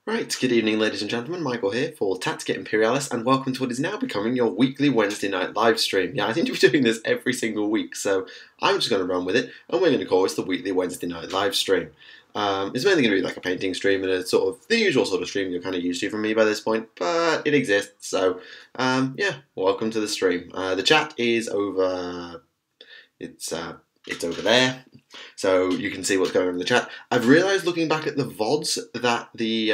Right, good evening ladies and gentlemen, Michael here for Tactica Imperialis, and welcome to what is now becoming your weekly Wednesday night live stream. Yeah, I seem to be doing this every single week, so I'm just going to run with it, and we're going to call this the weekly Wednesday night live stream. It's mainly going to be like a painting stream and a sort of the usual sort of stream you're kind of used to from me by this point, but it exists, so yeah, welcome to the stream. The chat is over, it's over there, so you can see what's going on in the chat. I've realised looking back at the VODs that the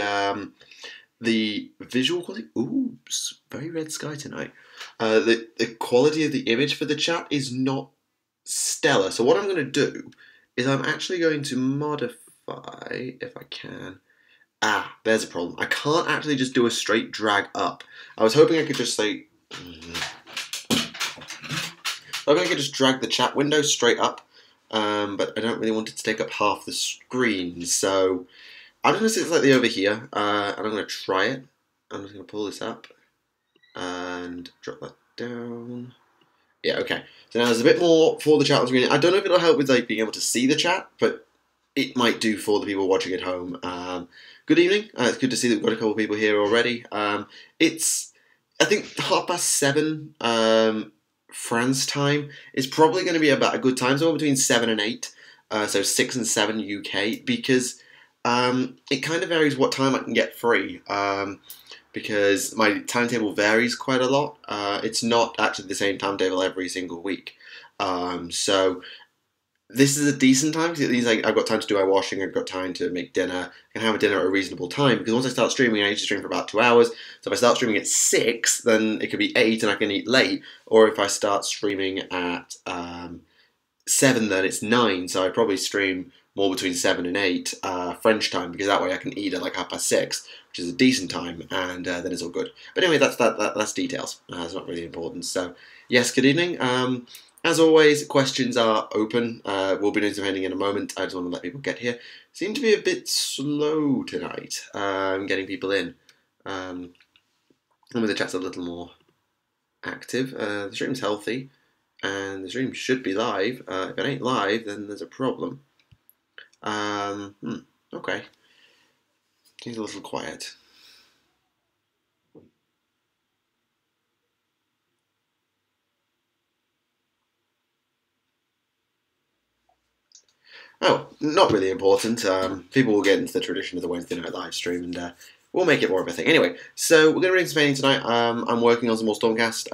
visual quality, oops, very red sky tonight. The quality of the image for the chat is not stellar. So what I'm going to do is I'm actually going to modify, if I can. Ah, there's a problem. I can't actually just do a straight drag up. I was hoping I could just say, I could just drag the chat window straight up, but I don't really want it to take up half the screen, so I'm going to sit slightly over here, and I'm going to try it. I'm just going to pull this up and drop that down. Yeah, okay. So now there's a bit more for the chat on screen. I don't know if it'll help with like being able to see the chat, but it might do for the people watching at home. Good evening. It's good to see that we've got a couple of people here already. It's, I think, 7:30 France time is probably going to be about a good time, so between 7 and 8, so 6 and 7 UK, because it kind of varies what time I can get free, because my timetable varies quite a lot. It's not actually the same timetable every single week, so this is a decent time, because it means like I've got time to do my washing, I've got time to make dinner, I can have a dinner at a reasonable time, because once I start streaming, I usually stream for about 2 hours, so if I start streaming at 6, then it could be 8 and I can eat late, or if I start streaming at 7, then it's 9, so I probably stream more between 7 and 8 French time, because that way I can eat at like 6:30, which is a decent time, and then it's all good. But anyway, that's details, it's not really important, so yes, good evening. As always, questions are open. We'll be doing some handing in a moment. I just want to let people get here. Seem to be a bit slow tonight, getting people in. And the chat's a little more active. The stream's healthy, and the stream should be live. If it ain't live, then there's a problem. Okay. Seems a little quiet. Oh, not really important. People will get into the tradition of the Wednesday night live stream, and we'll make it more of a thing. Anyway, so we're going to be doing some painting tonight. I'm working on some more Stormcast.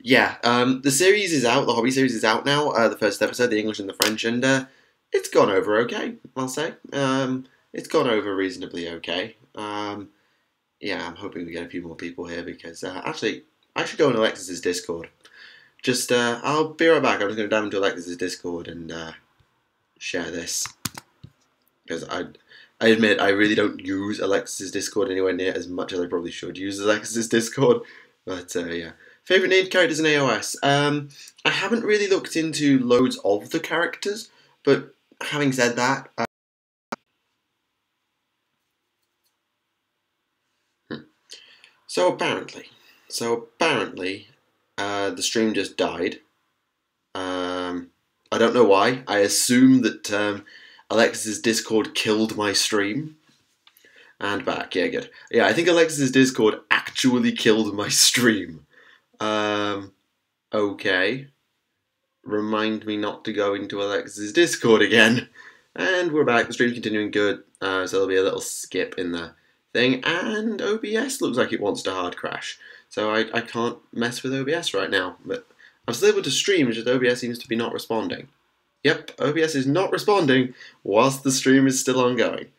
The series is out. The hobby series is out now. The first episode, the English and the French, and it's gone over okay, I'll say. It's gone over reasonably okay. Yeah, I'm hoping we get a few more people here, because actually, I should go on Alexis's Discord. Just, I'll be right back. I'm just going to dive into Alexis's Discord and share this, because I admit I really don't use Alexis's Discord anywhere near as much as I probably should use Alexis's Discord, but yeah. Favourite named characters in AOS? I haven't really looked into loads of the characters, but having said that, so apparently, the stream just died. I don't know why. I assume that Alexis's Discord killed my stream. And back, yeah, good. Yeah, I think Alexis's Discord actually killed my stream. Okay. Remind me not to go into Alexis's Discord again. And we're back. The stream's continuing good. So there'll be a little skip in the thing. And OBS looks like it wants to hard crash. So I can't mess with OBS right now. But I'm still able to stream, just OBS seems to be not responding. Yep, OBS is not responding whilst the stream is still ongoing.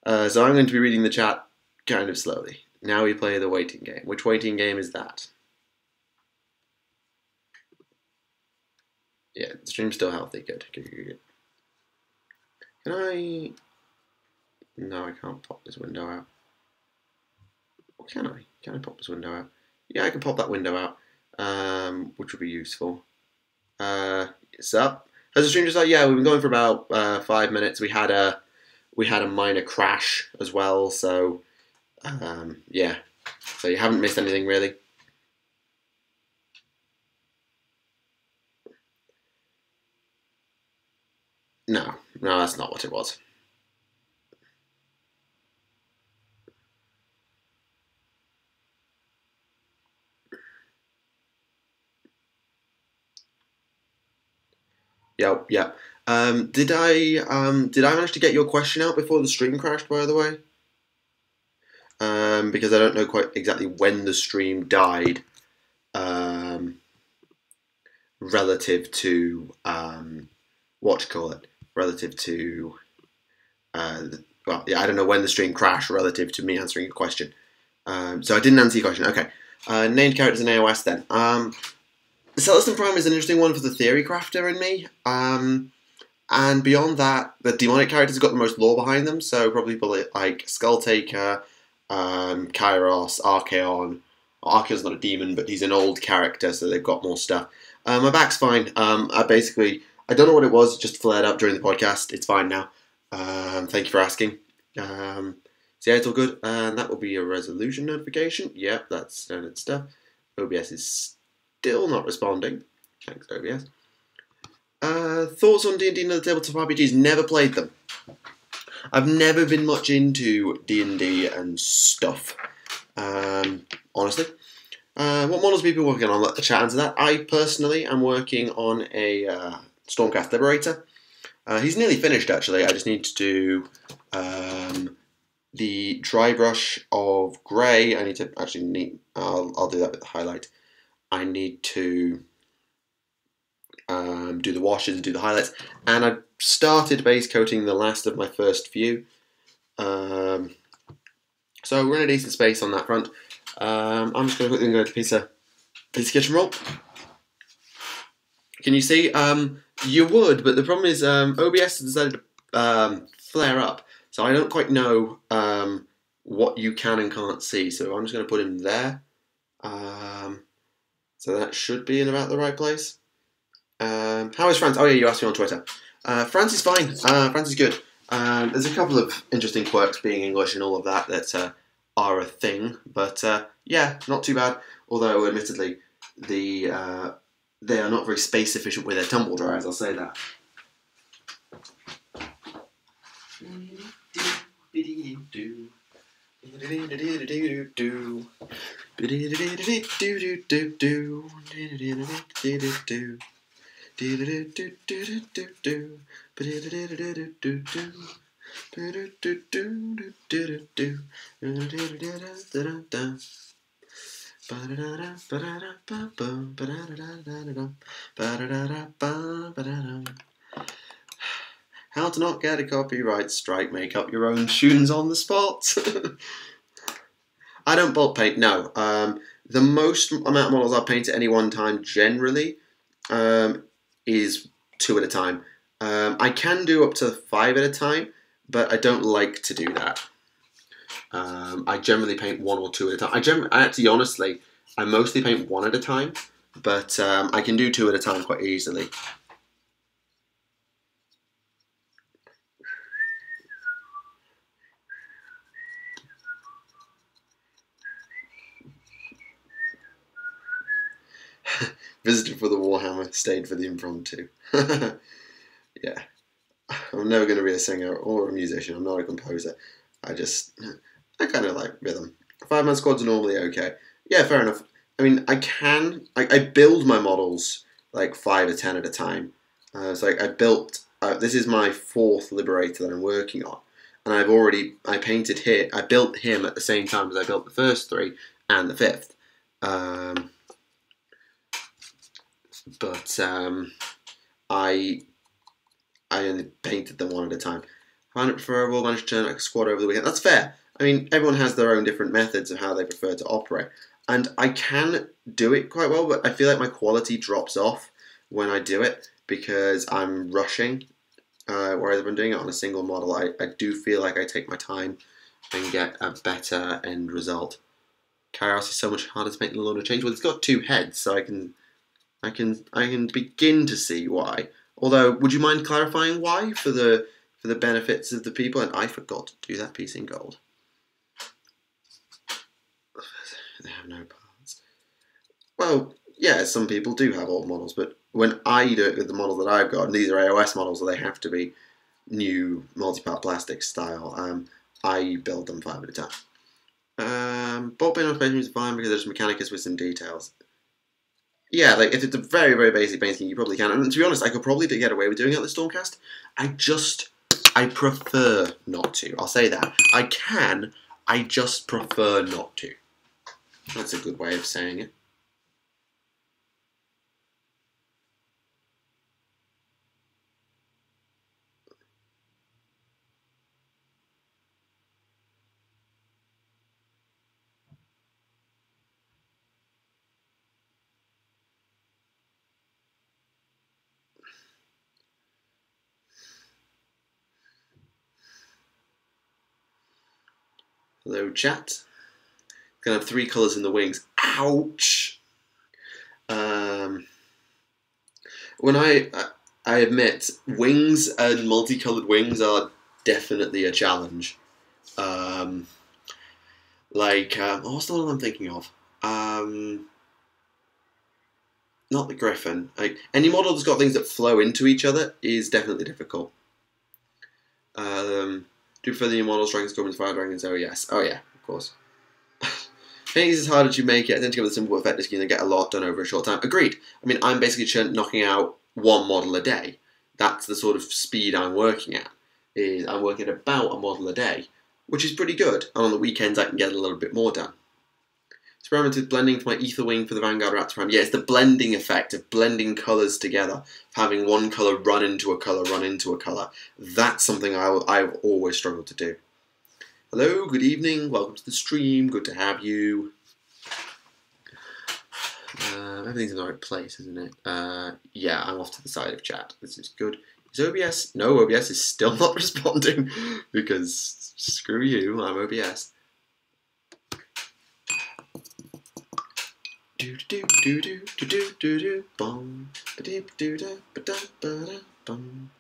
So I'm going to be reading the chat kind of slowly. Now we play the waiting game. Which waiting game is that? Yeah, the stream's still healthy. Good. Can I... No, I can't pop this window out. Or can I? Can I pop this window out? Yeah, I can pop that window out, which would be useful. It's up. Has the stream just like, yeah, we've been going for about 5 minutes. We had a minor crash as well, so yeah. So you haven't missed anything really. No, that's not what it was. Yeah. Did I manage to get your question out before the stream crashed, by the way? Because I don't know quite exactly when the stream died, relative to relative to well, yeah, I don't know when the stream crashed relative to me answering your question. So I didn't answer your question. Okay. Named characters in AOS then. Celestin Prime is an interesting one for the theory crafter in me. And beyond that, the demonic characters have got the most lore behind them. So probably people like Skulltaker, Kairos, Archeon. Archeon's not a demon, but he's an old character, so they've got more stuff. My back's fine. I don't know what it was, it just flared up during the podcast. It's fine now. Thank you for asking. So yeah, it's all good. And that will be a resolution notification. Yep, that's standard stuff. OBS is still not responding. Thanks, OBS. Thoughts on D&D and other tabletop RPGs? Never played them. I've never been much into D&D and stuff. Honestly. What models are people working on? Let the chat answer that. I personally am working on a Stormcast Liberator. He's nearly finished, actually. I just need to do the dry brush of grey. I need to actually I'll do that with the highlight. I need to do the washes and do the highlights. And I've started base coating the last of my first few. So we're in a decent space on that front. I'm just going to quickly go to piece of kitchen roll. Can you see? You would, but the problem is OBS decided to flare up. So I don't quite know what you can and can't see. So I'm just going to put him there. So that should be in about the right place. How is France? Oh yeah, you asked me on Twitter. France is fine. France is good. There's a couple of interesting quirks being English and all of that that are a thing. But yeah, not too bad. Although, admittedly, they are not very space efficient with their tumble dryers, I'll say that. How to not get a copyright strike, make up your own tunes on the spot. I don't bulk paint, no. The most amount of models I'll paint at any one time generally is 2 at a time. I can do up to 5 at a time, but I don't like to do that. I generally paint 1 or 2 at a time. I mostly paint 1 at a time, but I can do 2 at a time quite easily. Visited for the Warhammer, stayed for the impromptu. Yeah. I'm never going to be a singer or a musician. I'm not a composer. I kind of like rhythm. 5-man squads are normally okay. Yeah, fair enough. I mean, I build my models like 5 or 10 at a time. So I built, this is my 4th Liberator that I'm working on. And I built him at the same time as I built the first 3 and the 5th. But I only painted them 1 at a time. I found it preferable, managed to turn like a squad over the weekend. That's fair. I mean, everyone has their own different methods of how they prefer to operate. And I can do it quite well, but I feel like my quality drops off when I do it because I'm rushing. Whereas if I'm doing it on a single model, I do feel like I take my time and get a better end result. Kairos is so much harder to paint than Lord of Change. Well, it's got 2 heads, so I can begin to see why. Although, would you mind clarifying why for the benefits of the people? And I forgot to do that piece in gold. They have no parts. Well, yeah, some people do have old models, but when I do it with the models that I've got, and these are AOS models, so they have to be new multi-part plastic style, I build them 5 at a time. Bulk paint on space is fine because there's Mechanicus with some details. Yeah, like if it's a very, very basic paint scheme, you probably can. And to be honest, I could probably get away with doing it on the Stormcast. I prefer not to. I'll say that. I can, I just prefer not to. That's a good way of saying it. Hello, chat. Gonna have 3 colours in the wings. Ouch! When I admit, wings and multicoloured wings are definitely a challenge. What's the one I'm thinking of? Not the griffin. Like any model that's got things that flow into each other is definitely difficult. Do for the models, dragons, goblins, fire dragons. Oh yes, oh yeah, of course. Painting is harder to make it. I tend to go with a simple effective scheme and get a lot done over a short time. Agreed. I mean, I'm basically knocking out 1 model a day. That's the sort of speed I'm working at. I'm working at about a model a day, which is pretty good. And on the weekends, I can get a little bit more done. Experimented blending for my ether wing for the Vanguard Raptor Prime. Yeah, it's the blending effect of blending colours together, having one colour run into a colour, run into a colour. That's something I've always struggled to do. Hello, good evening, welcome to the stream, good to have you. Everything's in the right place, isn't it? Yeah, I'm off to the side of chat. This is good. Is OBS? No, OBS is still not responding because screw you, I'm OBS. Do do do do do do do do bum ba do do da ba da ba da bum.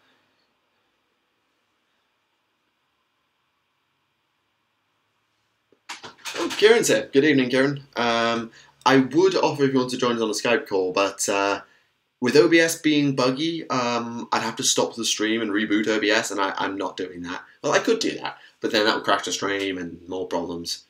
Oh, Kieran's here. Good evening, Kieran. I would offer if you want to join us on a Skype call, but with OBS being buggy, I'd have to stop the stream and reboot OBS, and I'm not doing that. Well, I could do that, but then that would crash the stream and more problems.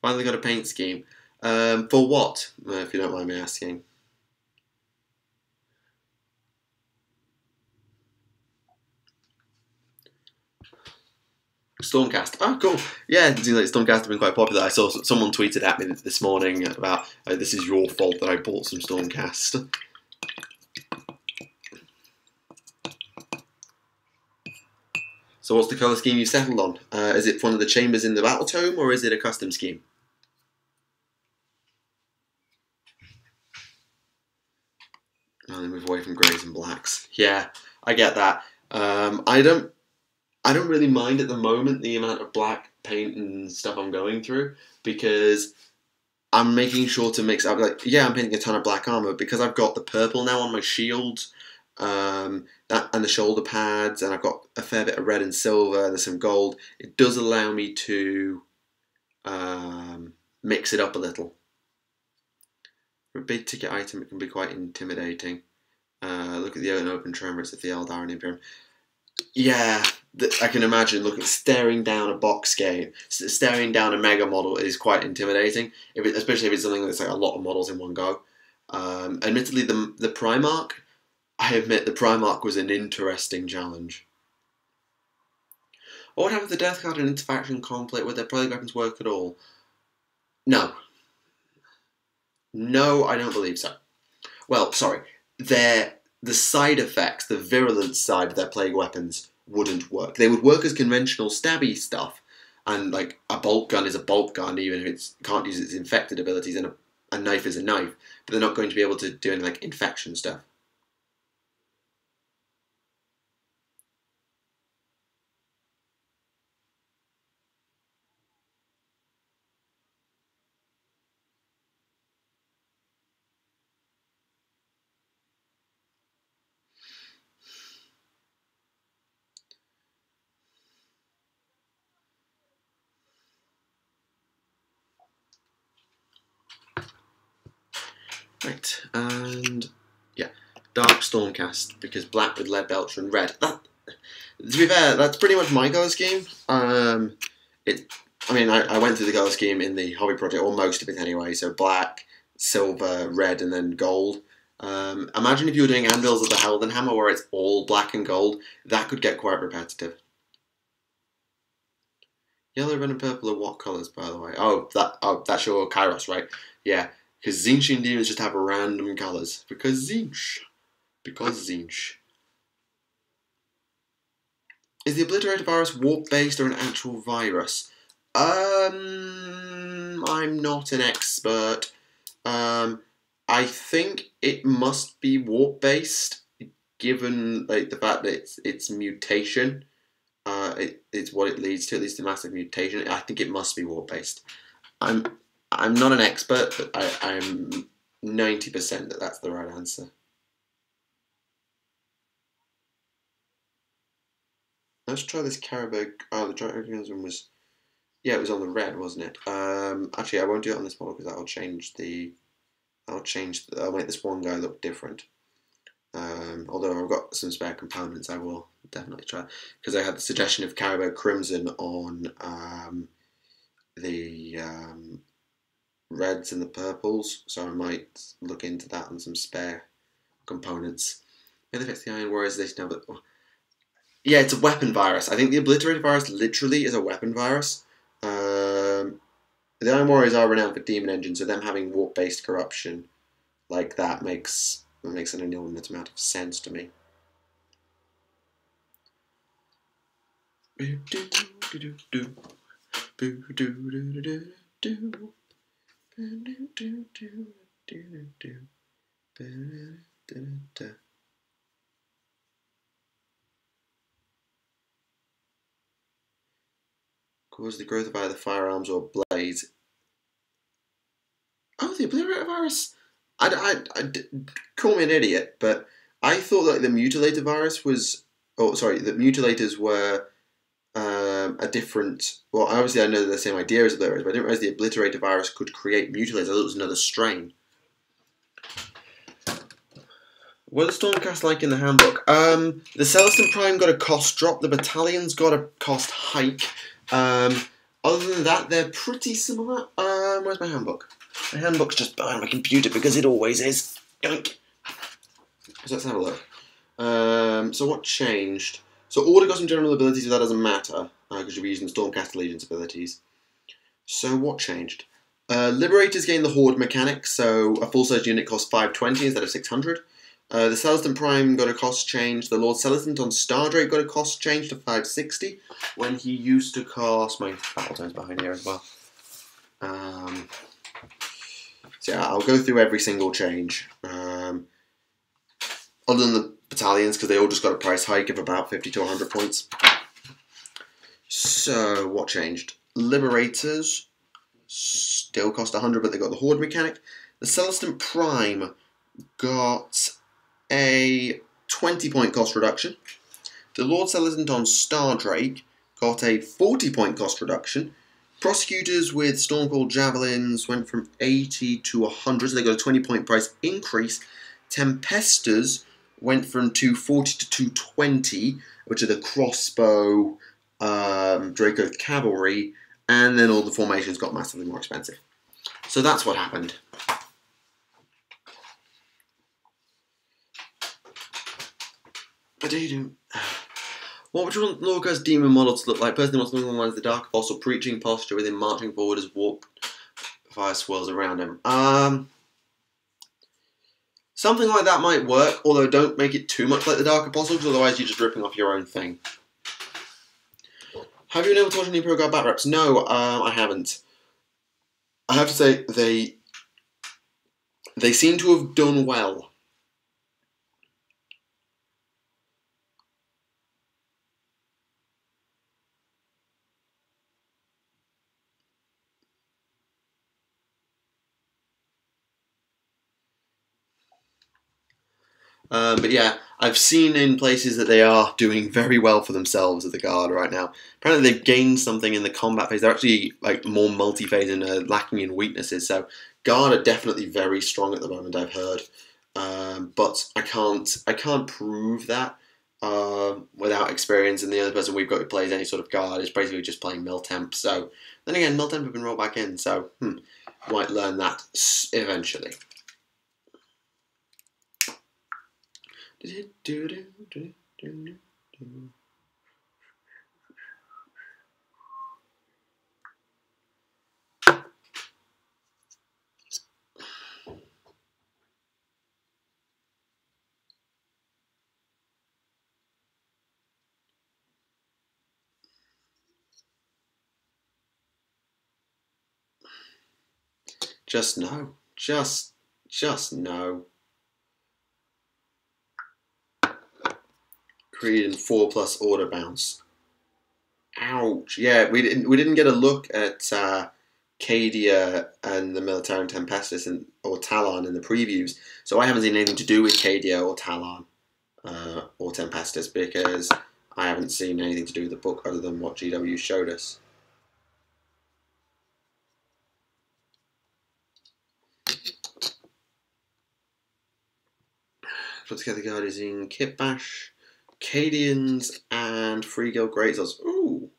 Finally got a paint scheme. For what, if you don't mind me asking? Stormcast. Oh, cool. Yeah, it seems like Stormcast have been quite popular. I saw someone tweeted at me this morning about this is your fault that I bought some Stormcast. So what's the colour scheme you settled on? Is it one of the chambers in the battle tome, or is it a custom scheme? Oh, they move away from greys and blacks. Yeah, I get that. I don't really mind at the moment the amount of black paint and stuff I'm going through because I'm making sure to mix up. Like, yeah, I'm painting a ton of black armor because I've got the purple now on my shield, that and the shoulder pads, and I've got a fair bit of red and silver. There's some gold. It does allow me to mix it up a little. For a big ticket item, it can be quite intimidating. Look at the open triumvirates of the Eldar and Imperium. Yeah, I can imagine. Staring down a box game, staring down a mega model is quite intimidating. Especially if it's something that's like a lot of models in one go. Admittedly, the Primarch, I admit the Primarch was an interesting challenge. What would happen if the Death Guard and interfaction conflict? Would their prolific weapons work at all? No. No, I don't believe so. Well, sorry. The side effects, the virulent side of their plague weapons wouldn't work. They would work as conventional stabby stuff, and like a bolt gun is a bolt gun, even if it can't use its infected abilities, and a knife is a knife. But they're not going to be able to do any like infection stuff. Right, and yeah, dark Stormcast, because black with lead belcher and red. That, to be fair, that's pretty much my colour scheme. I went through the colour scheme in the hobby project, or most of it anyway, so black, silver, red, and then gold. Imagine if you were doing Anvils of the Heldenhammer where it's all black and gold. That could get quite repetitive. Yellow, red, and purple are what colours, by the way? That's your Kairos, right? Yeah, because Zinchian demons just have random colours. Because Zinch. Is the obliterator virus warp-based or an actual virus? I'm not an expert. I think it must be warp-based, given like the fact that it's mutation. It's what it leads to. It leads to massive mutation. I think it must be warp-based. I'm not an expert, but I'm 90% that that's the right answer. Let's try this Caribou. Oh, the giant organism was. Yeah, it was on the red, wasn't it? Actually, I won't do it on this model because that'll change the. I'll make this one guy look different. Although I've got some spare components, I will definitely try. Because I had the suggestion of Caribou Crimson on the reds and the purples, so I might look into that and some spare components. Maybe fix the Iron Warriors this now, but yeah, it's a weapon virus. I think the obliterator virus literally is a weapon virus. The Iron Warriors are renowned for demon engine, so them having warp-based corruption like that makes an enormous amount of sense to me. Cause the growth of either firearms or blades. Oh, the obliterator virus. Call me an idiot, but I thought that the mutilator virus was. Oh, sorry, the mutilators were a different. Well, obviously I know they're the same idea as obliterators, but I didn't realize the obliterator virus could create mutilators. I thought it was another strain. What is Stormcast like in the handbook? The Celestin Prime got a cost drop. The battalions got a cost hike. Other than that, they're pretty similar. Where's my handbook? My handbook's just behind my computer because it always is. Yoink. So let's have a look. So what changed? So Order got some general abilities, but that doesn't matter because you'll be using the Stormcast Allegiance abilities. So what changed? Liberators gained the Horde mechanic, so a full-size unit costs 520 instead of 600. The Celestin Prime got a cost change. The Lord Celestin on Stardrake got a cost change to 560 when he used to cost. My battle tone's behind here as well. So yeah, I'll go through every single change. Other than the battalions, because they all just got a price hike of about 50 to 100 points. So what changed? Liberators still cost 100, but they got the Horde mechanic. The Celestin Prime got a 20-point cost reduction. The Lord Celestin on Stardrake got a 40-point cost reduction. Prosecutors with Stormcall Javelins went from 80 to 100, so they got a 20-point price increase. Tempesters went from 240 to 220, which are the crossbow, Draco Cavalry, and then all the formations got massively more expensive. So that's what happened. What would you want Lorca's demon model to look like? Personally, what's looking like the Dark Apostle preaching posture with him marching forward as warp fire swirls around him. Something like that might work, although don't make it too much like the Dark Apostle, because otherwise you're just ripping off your own thing. Have you been able to watch any Pro Guard bat reps? No, I haven't. I have to say, they seem to have done well. But yeah, I've seen in places that they are doing very well for themselves at the Guard right now. Apparently they've gained something in the combat phase. They're actually like more multi-phase and lacking in weaknesses. So Guard are definitely very strong at the moment, I've heard. But I can't prove that without experience. And the other person we've got who plays any sort of Guard is basically just playing Miltemp. So then again, Miltemp have been rolled back in. So might learn that eventually. Just no. Just no. Creed and 4+ order bounce. Ouch. Yeah, we didn't get a look at Cadia and the Militarum Tempestus or Talon in the previews, so I haven't seen anything to do with Cadia or Talon or Tempestus because I haven't seen anything to do with the book other than what GW showed us. Put together guard in Kitbash, Cadians, and Free Guild Great Swords. Ooh,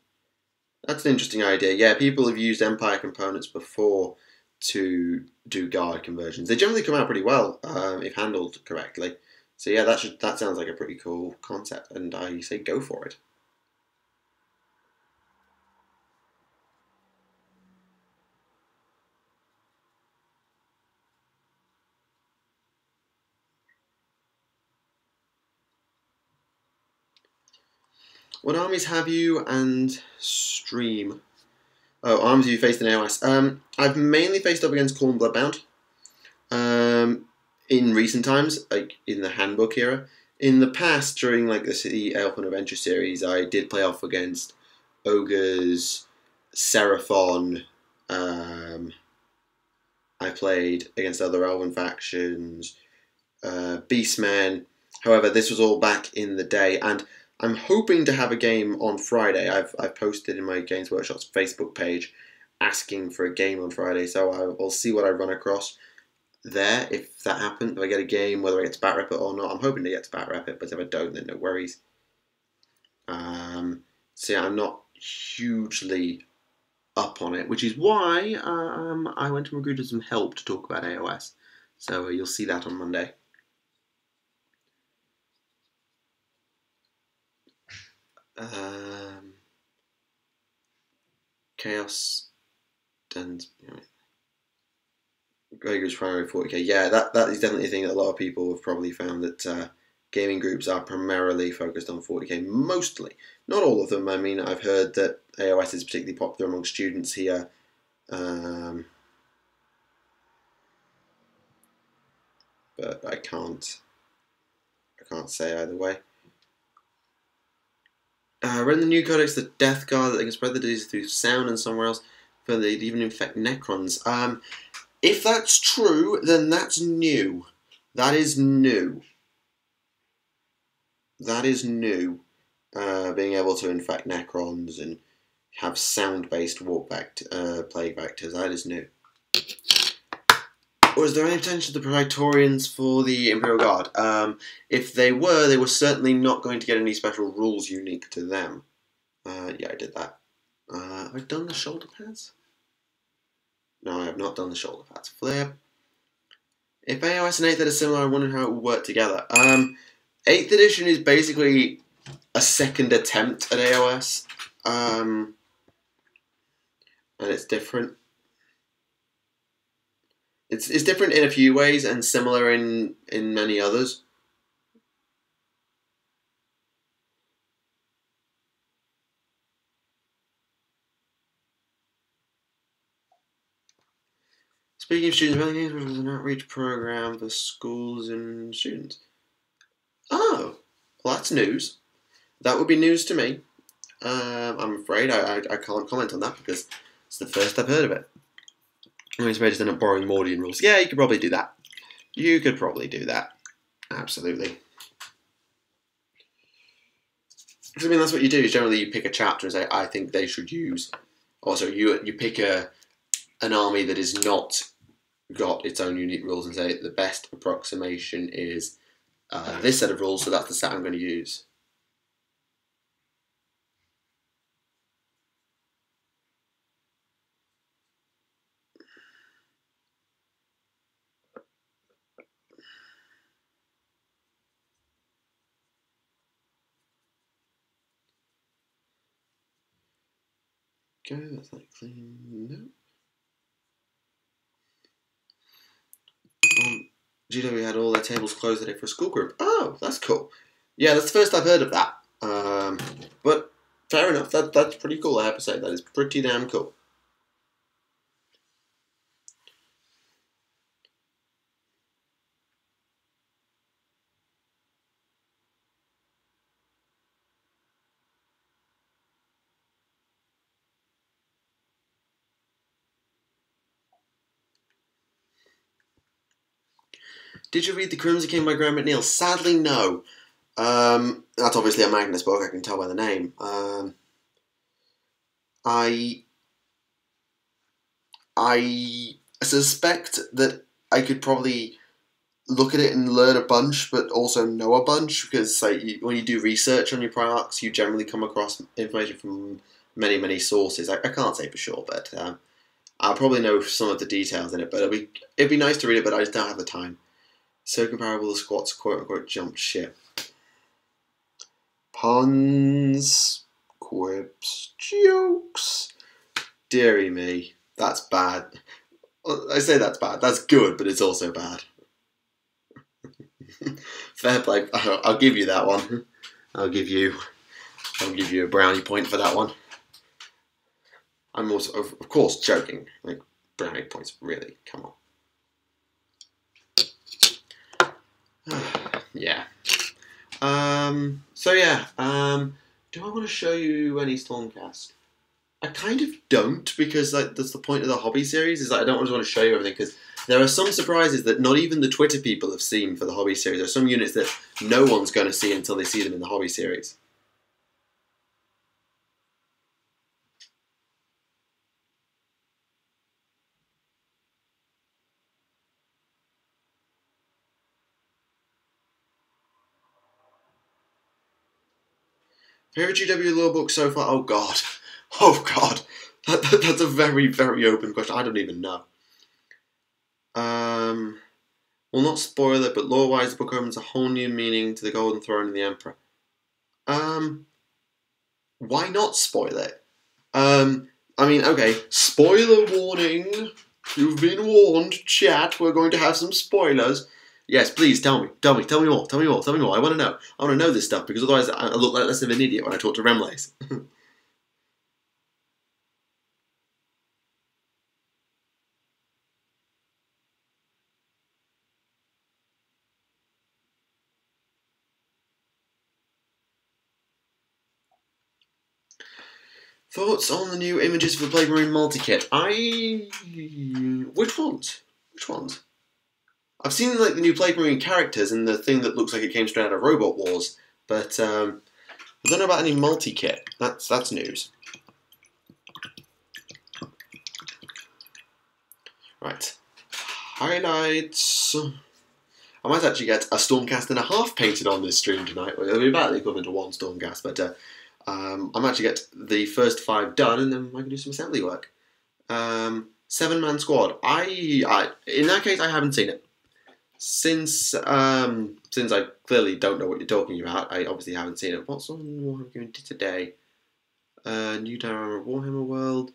that's an interesting idea. Yeah, people have used Empire components before to do guard conversions. They generally come out pretty well if handled correctly. So yeah, that sounds like a pretty cool concept, and I say go for it. What armies have you and stream? Oh, armies you faced in AOS. I've mainly faced up against Khorne Bloodbound. In recent times, like in the Handbook era. In the past, during like the Elfin Adventure series, I did play off against Ogres, Seraphon. I played against other Elven factions, Beastmen. However, this was all back in the day, and I'm hoping to have a game on Friday. I've posted in my Games Workshop's Facebook page asking for a game on Friday, so I'll see what I run across there. If that happens, if I get a game, whether I get to bat rep it or not, I'm hoping to get to bat rep it, but if I don't, then no worries. So yeah, I'm not hugely up on it, which is why I went to recruit some help to talk about AOS. So you'll see that on Monday. Chaos and Gregor's primary 40k. Yeah, that is definitely a thing that a lot of people have probably found that gaming groups are primarily focused on 40k. Mostly, not all of them. I mean, I've heard that AOS is particularly popular among students here. But I can't say either way. Read in the new codex the Death Guard that they can spread the disease through sound and somewhere else, but they'd even infect Necrons. If that's true, then that's new. That is new. That is new. Being able to infect Necrons and have sound-based plague vectors. That is new. Was there any potential to the Praetorians for the Imperial Guard? If they were certainly not going to get any special rules unique to them. Yeah, I did that. Have I done the shoulder pads? No, I have not done the shoulder pads. Flip. If AOS and 8th Ed are similar, I wonder how it would work together. 8th edition is basically a second attempt at AOS. And it's different. It's different in a few ways and similar in many others. Speaking of students, Valley Games was an outreach program for schools and students. Oh, well, that's news. That would be news to me. I'm afraid I can't comment on that because it's the first I've heard of it. I'm afraid just end up borrowing Mordian rules. Yeah, you could probably do that. You could probably do that. Absolutely. Because I mean, that's what you do. Generally, you pick a chapter and say, I think they should use. Also, you pick an army that is not got its own unique rules and say the best approximation is this set of rules, so that's the set I'm going to use. Okay, that's not clean. No. GW had all their tables closed today for a school group. Oh, that's cool. Yeah, that's the first I've heard of that. But fair enough. That's pretty cool. I have to say that is pretty damn cool. Did you read The Crimson King by Graham McNeill? Sadly, no. That's obviously a Magnus book. I can tell by the name. I suspect that I could probably look at it and learn a bunch, but also know a bunch, because when you do research on your Primarchs, you generally come across information from many, many sources. I can't say for sure, but I'll probably know some of the details in it. But it'd be nice to read it, but I just don't have the time. So comparable to Squat's quote-unquote jump ship. Puns, quips, jokes. Deary me, that's bad. I say that's bad. That's good, but it's also bad. Fair play. I'll give you that one. I'll give you a brownie point for that one. I'm also, of course, joking. Like, brownie points, really? Come on. Yeah. So yeah. Do I want to show you any Stormcast? I kind of don't, because that's the point of the hobby series. Is I don't always want to show you everything, because there are some surprises that not even the Twitter people have seen for the hobby series. There are some units that no one's going to see until they see them in the hobby series. Favorite GW lore book so far? Oh god. Oh god. That's a very, very open question. I don't even know. Well, not spoil it, but lore-wise, the book opens a whole new meaning to the Golden Throne and the Emperor. Why not spoil it? I mean, okay, spoiler warning. You've been warned, chat. We're going to have some spoilers. Yes, please tell me more. I want to know. I want to know this stuff, because otherwise I look like less of an idiot when I talk to Remlays. Thoughts on the new images for the Plague Marine multi-kit? Which ones? I've seen the new Plague Marine characters and the thing that looks like it came straight out of Robot Wars, but I don't know about any multi-kit. That's news. Right. Highlights. I might actually get a Stormcast and a half painted on this stream tonight. It'll be about the equivalent to one Stormcast, but I might actually get the first 5 done, and then I can do some assembly work. 7-man squad. In that case, I haven't seen it. Since I clearly don't know what you're talking about, I obviously haven't seen it. What's on Warhammer Community today? New Diorama Warhammer World.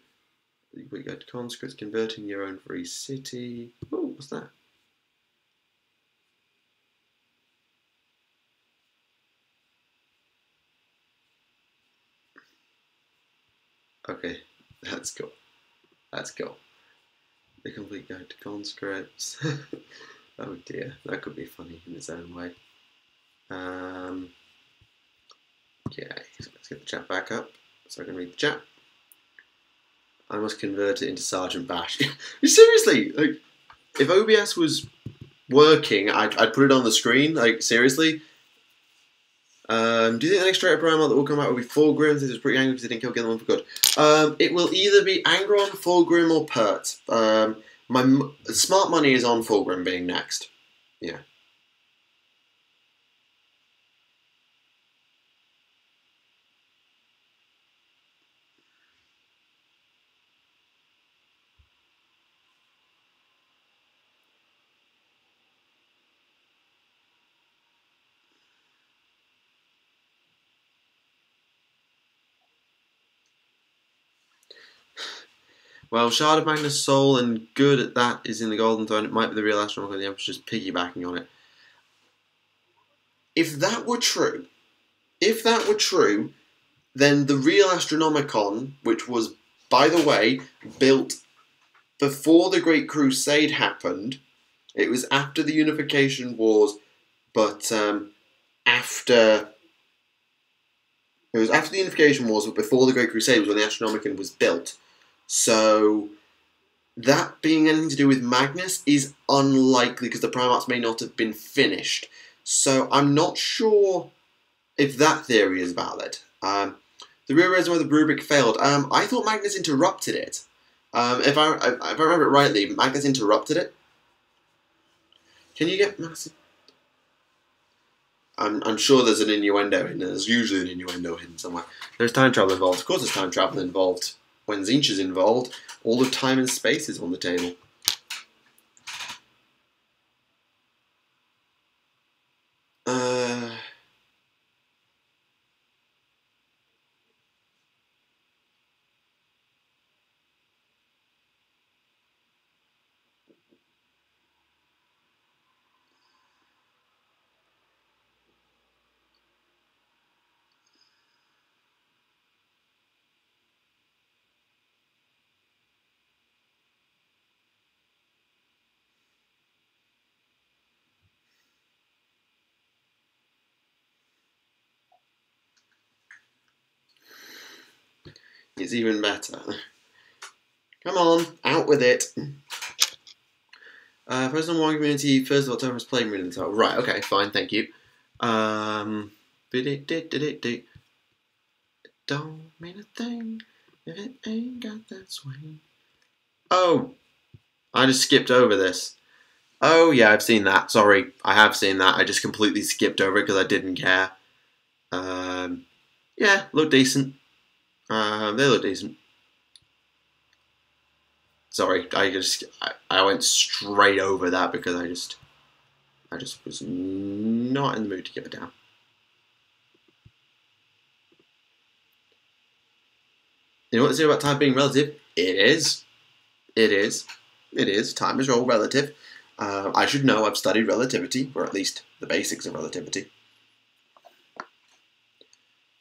We got conscripts converting your own free city. Oh, what's that? Okay, that's cool. The complete guide to conscripts. Oh dear, that could be funny in its own way. Okay, so let's get the chat back up so I can read the chat. I must convert it into Sergeant Bash. Seriously, like, if OBS was working, I'd put it on the screen. Like, seriously. Do you think the next traitor primal that will come out will be Fulgrim? This is pretty angry because he didn't kill Gilliman for good. It will either be Angron, Fulgrim, or Pert. My smart money is on Fulgrim being next. Yeah. Well, Shard of Magnus' soul and good at that is in the Golden Throne. It might be the real astronomical, and the Emperor's just piggybacking on it. If that were true, then the real Astronomicon, which was, by the way, built before the Great Crusade happened, it was after the Unification Wars, but after the Unification Wars, but before the Great Crusade was when the Astronomicon was built. So that being anything to do with Magnus is unlikely because the Primarchs may not have been finished. So I'm not sure if that theory is valid. The real reason why the rubric failed, I thought Magnus interrupted it. If I remember it rightly, Magnus interrupted it. Can you get massive? I'm sure there's an innuendo hidden. There's usually an innuendo hidden somewhere. There's time travel involved. Of course there's time travel involved. When Tzeentch is involved, all of time and space is on the table. It's even better. Come on, out with it. Personal War Community, 1st of October is playing in the title. Right, okay, fine, thank you. Don't mean a thing if it ain't got that swing. Oh, I just skipped over this. Oh, yeah, I've seen that. Sorry, I have seen that. I just completely skipped over it because I didn't care. Yeah, look decent. They look decent. Sorry, I went straight over that because I just was not in the mood to give it down. You know what they say about time being relative? It is. It is. It is. Time is all relative. I should know. I've studied relativity, or at least the basics of relativity.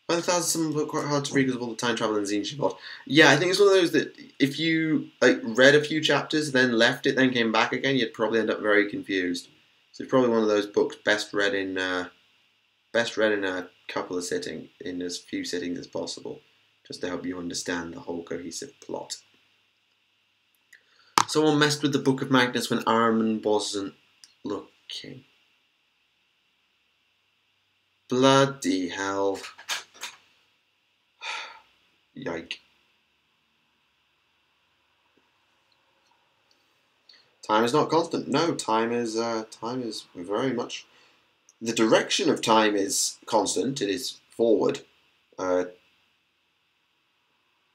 1,000 were quite hard to read because of all the time travel and Tzeentch involved. Yeah, I think it's one of those that if you read a few chapters, then left it, then came back again, you'd probably end up very confused. So it's probably one of those books best read in a couple of sittings, in as few sittings as possible, just to help you understand the whole cohesive plot. Someone messed with the Book of Magnus when Armin wasn't looking. Bloody hell. Yike. Time is not constant. No, time is very much... The direction of time is constant. It is forward.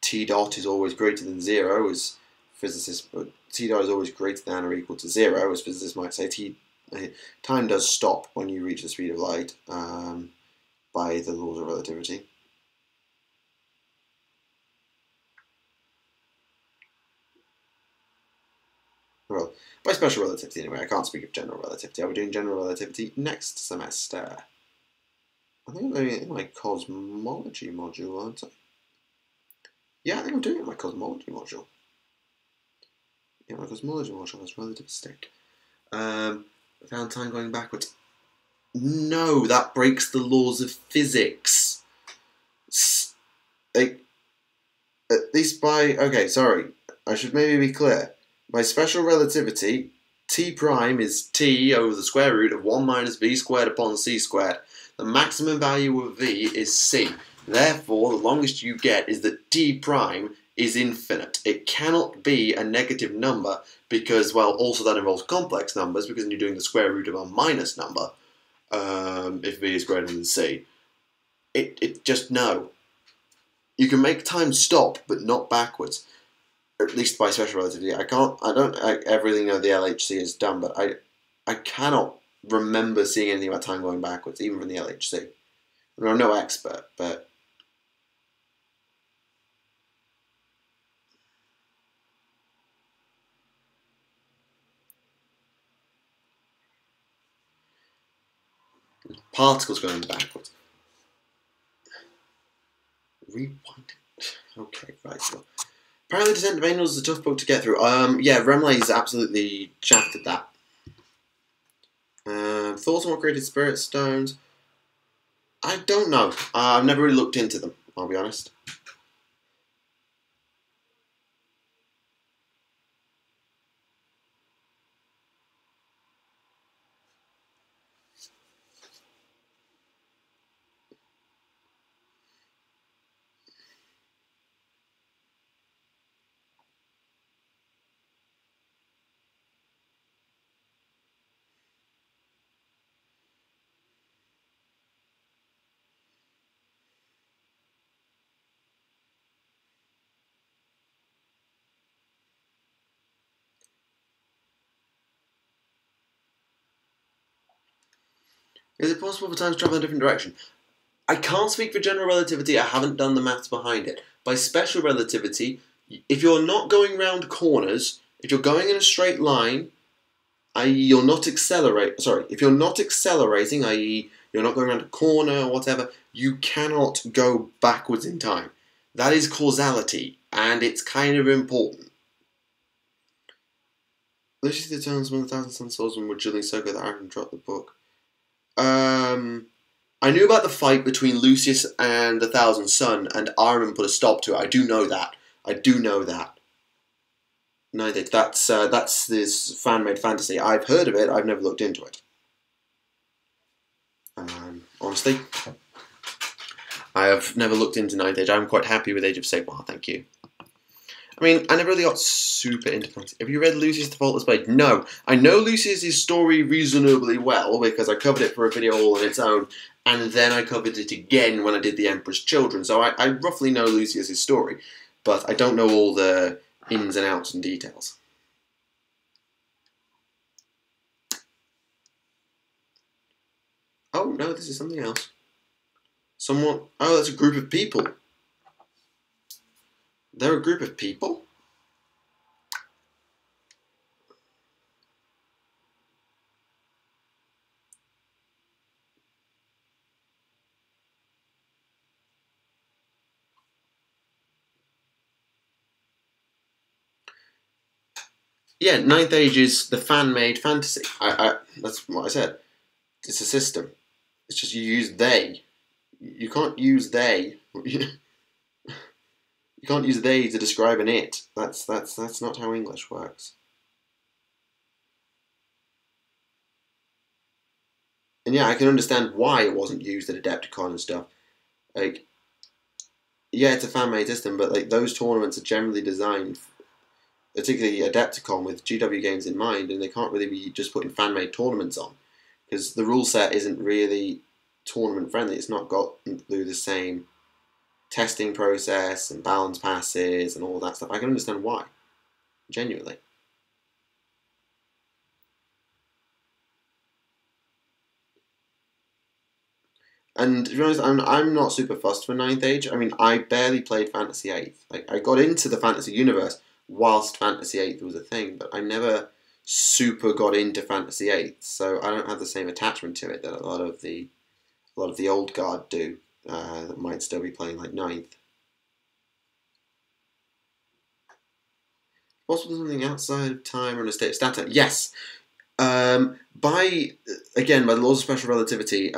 T dot is always greater than 0, as physicists... T dot is always greater than or equal to 0, as physicists might say. Time does stop when you reach the speed of light by the laws of relativity. Well, by special relativity anyway, I can't speak of general relativity. I'll be doing general relativity next semester. I think I'm doing it in my cosmology module, aren't I? Yeah, I think I'm doing it in my cosmology module. Yeah, my cosmology module has relativistic. Found time going backwards. No, that breaks the laws of physics. At least by... Okay, sorry. I should maybe be clear. By special relativity, t prime is t over the square root of 1 minus v squared upon c squared. The maximum value of v is c. Therefore, the longest you get is that t prime is infinite. It cannot be a negative number because, well, also that involves complex numbers because you're doing the square root of a minus number if v is greater than c. It just, no. You can make time stop, but not backwards. Or at least by special relativity. I don't ever really know the LHC is done, but I cannot remember seeing anything about time going backwards, even from the LHC. I mean, I'm no expert, but particles going backwards. Rewind. Okay, right. So apparently, Descent of Angels is a tough book to get through. Yeah, Remley's absolutely shafted that. Thoughts on what created Spirit Stones? I don't know. I've never really looked into them, I'll be honest. Is it possible for time to travel in a different direction? I can't speak for general relativity, I haven't done the maths behind it. By special relativity, if you're not going round corners, if you're going in a straight line, i.e. you're not if you're not accelerating, i.e. you're not going around a corner or whatever, you cannot go backwards in time. That is causality, and it's kind of important. Lucy the Turns when the Thousand Sun Swordsmen were drilling so good that Aaron dropped the book. I knew about the fight between Lucius and the Thousand Sun, and Armin put a stop to it. I do know that. No, that's this fan-made fantasy. I've heard of it. I've never looked into it. Honestly, I have never looked into Ninth Age. I'm quite happy with Age of Sigmar. Thank you. I mean, I never really got super into fantasy. Have you read Lucius the Faultless Blade? No. I know Lucius's story reasonably well because I covered it for a video all on its own, and then I covered it again when I did The Emperor's Children. So I roughly know Lucius's story, but I don't know all the ins and outs and details. Oh, no, this is something else. Oh, that's a group of people. They're a group of people? Yeah, Ninth Age is the fan-made fantasy. That's what I said. It's a system. It's just you use they. You can't use they. You can't use they to describe an it. That's not how English works. And yeah, I can understand why it wasn't used at Adepticon and stuff. Like, yeah, it's a fan-made system, but like those tournaments are generally designed, particularly Adepticon, with GW games in mind, and they can't really be just putting fan-made tournaments on because the rule set isn't really tournament friendly. It's not got through the same testing process and balance passes and all that stuff. I can understand why, genuinely. And to be honest, I'm not super fussed for Ninth Age. I mean, I barely played Fantasy 8th. Like, I got into the fantasy universe whilst Fantasy 8th was a thing, but I never super got into Fantasy 8th, so I don't have the same attachment to it that a lot of the old guard do that might still be playing like 9th. Possible something outside of time or in a state of static? Yes. By the laws of special relativity,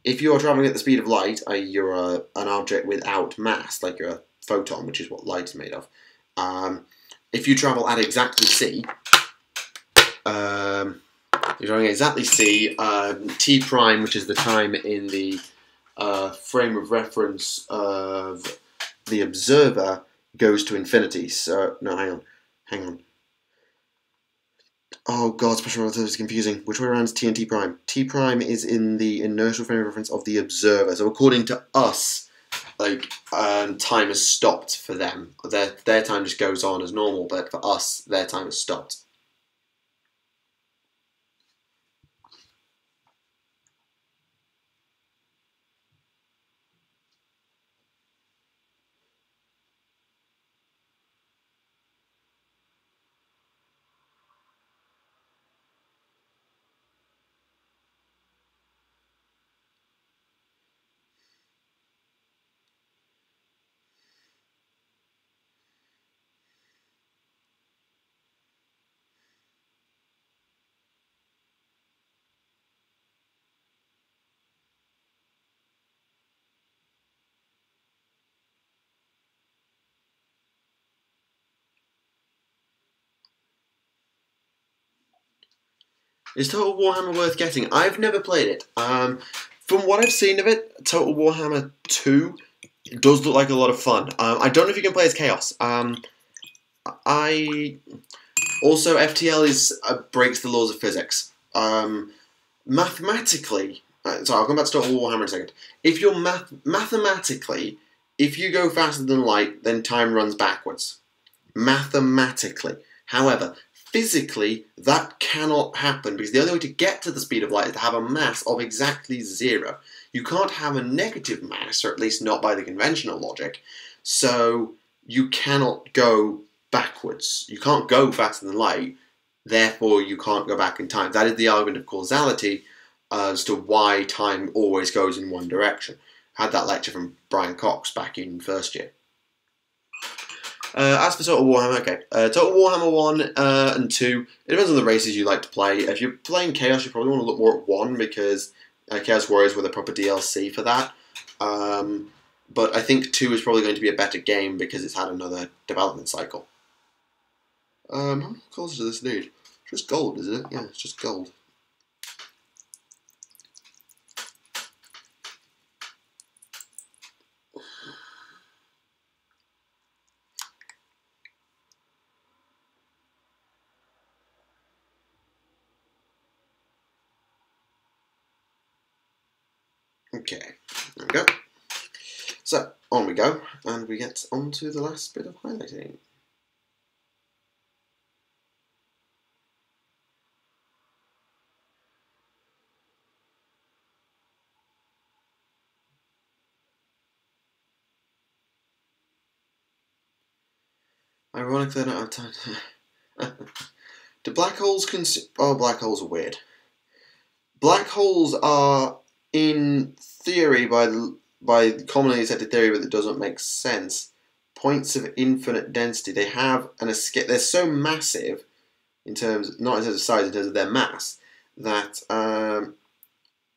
if you are traveling at the speed of light, i.e. you're an object without mass, like you're a photon, which is what light is made of, if you travel at exactly c, You don't exactly see T prime, which is the time in the frame of reference of the observer, goes to infinity. So no, hang on. Oh god, special relativity is confusing. Which way around is T and T prime? T prime is in the inertial frame of reference of the observer. So according to us, like time has stopped for them. Their time just goes on as normal, but for us, their time has stopped. Is Total Warhammer worth getting? I've never played it. From what I've seen of it, Total Warhammer 2 does look like a lot of fun. I don't know if you can play as Chaos. Also, FTL breaks the laws of physics. Mathematically, sorry, I'll come back to Total Warhammer in a second. If you're mathematically, if you go faster than light, then time runs backwards. Mathematically. However, physically, that cannot happen because the only way to get to the speed of light is to have a mass of exactly 0. You can't have a negative mass, or at least not by the conventional logic, so you cannot go backwards. You can't go faster than light, therefore you can't go back in time. That is the argument of causality as to why time always goes in one direction. I had that lecture from Brian Cox back in first year. As for Total Warhammer, okay. Total Warhammer 1 and 2, it depends on the races you like to play. If you're playing Chaos, you probably want to look more at 1 because Chaos Warriors were the proper DLC for that. But I think 2 is probably going to be a better game because it's had another development cycle. How many colours does this need? Just gold, is it? Yeah, it's just gold. Okay, there we go. So, on we go, and we get on to the last bit of highlighting. Ironically, I don't have time. Do black holes oh, black holes are weird. Black holes are, in theory, by commonly accepted theory, but it doesn't make sense, points of infinite density. They have an escape. They're so massive, in terms, not in terms of size, in terms of their mass, that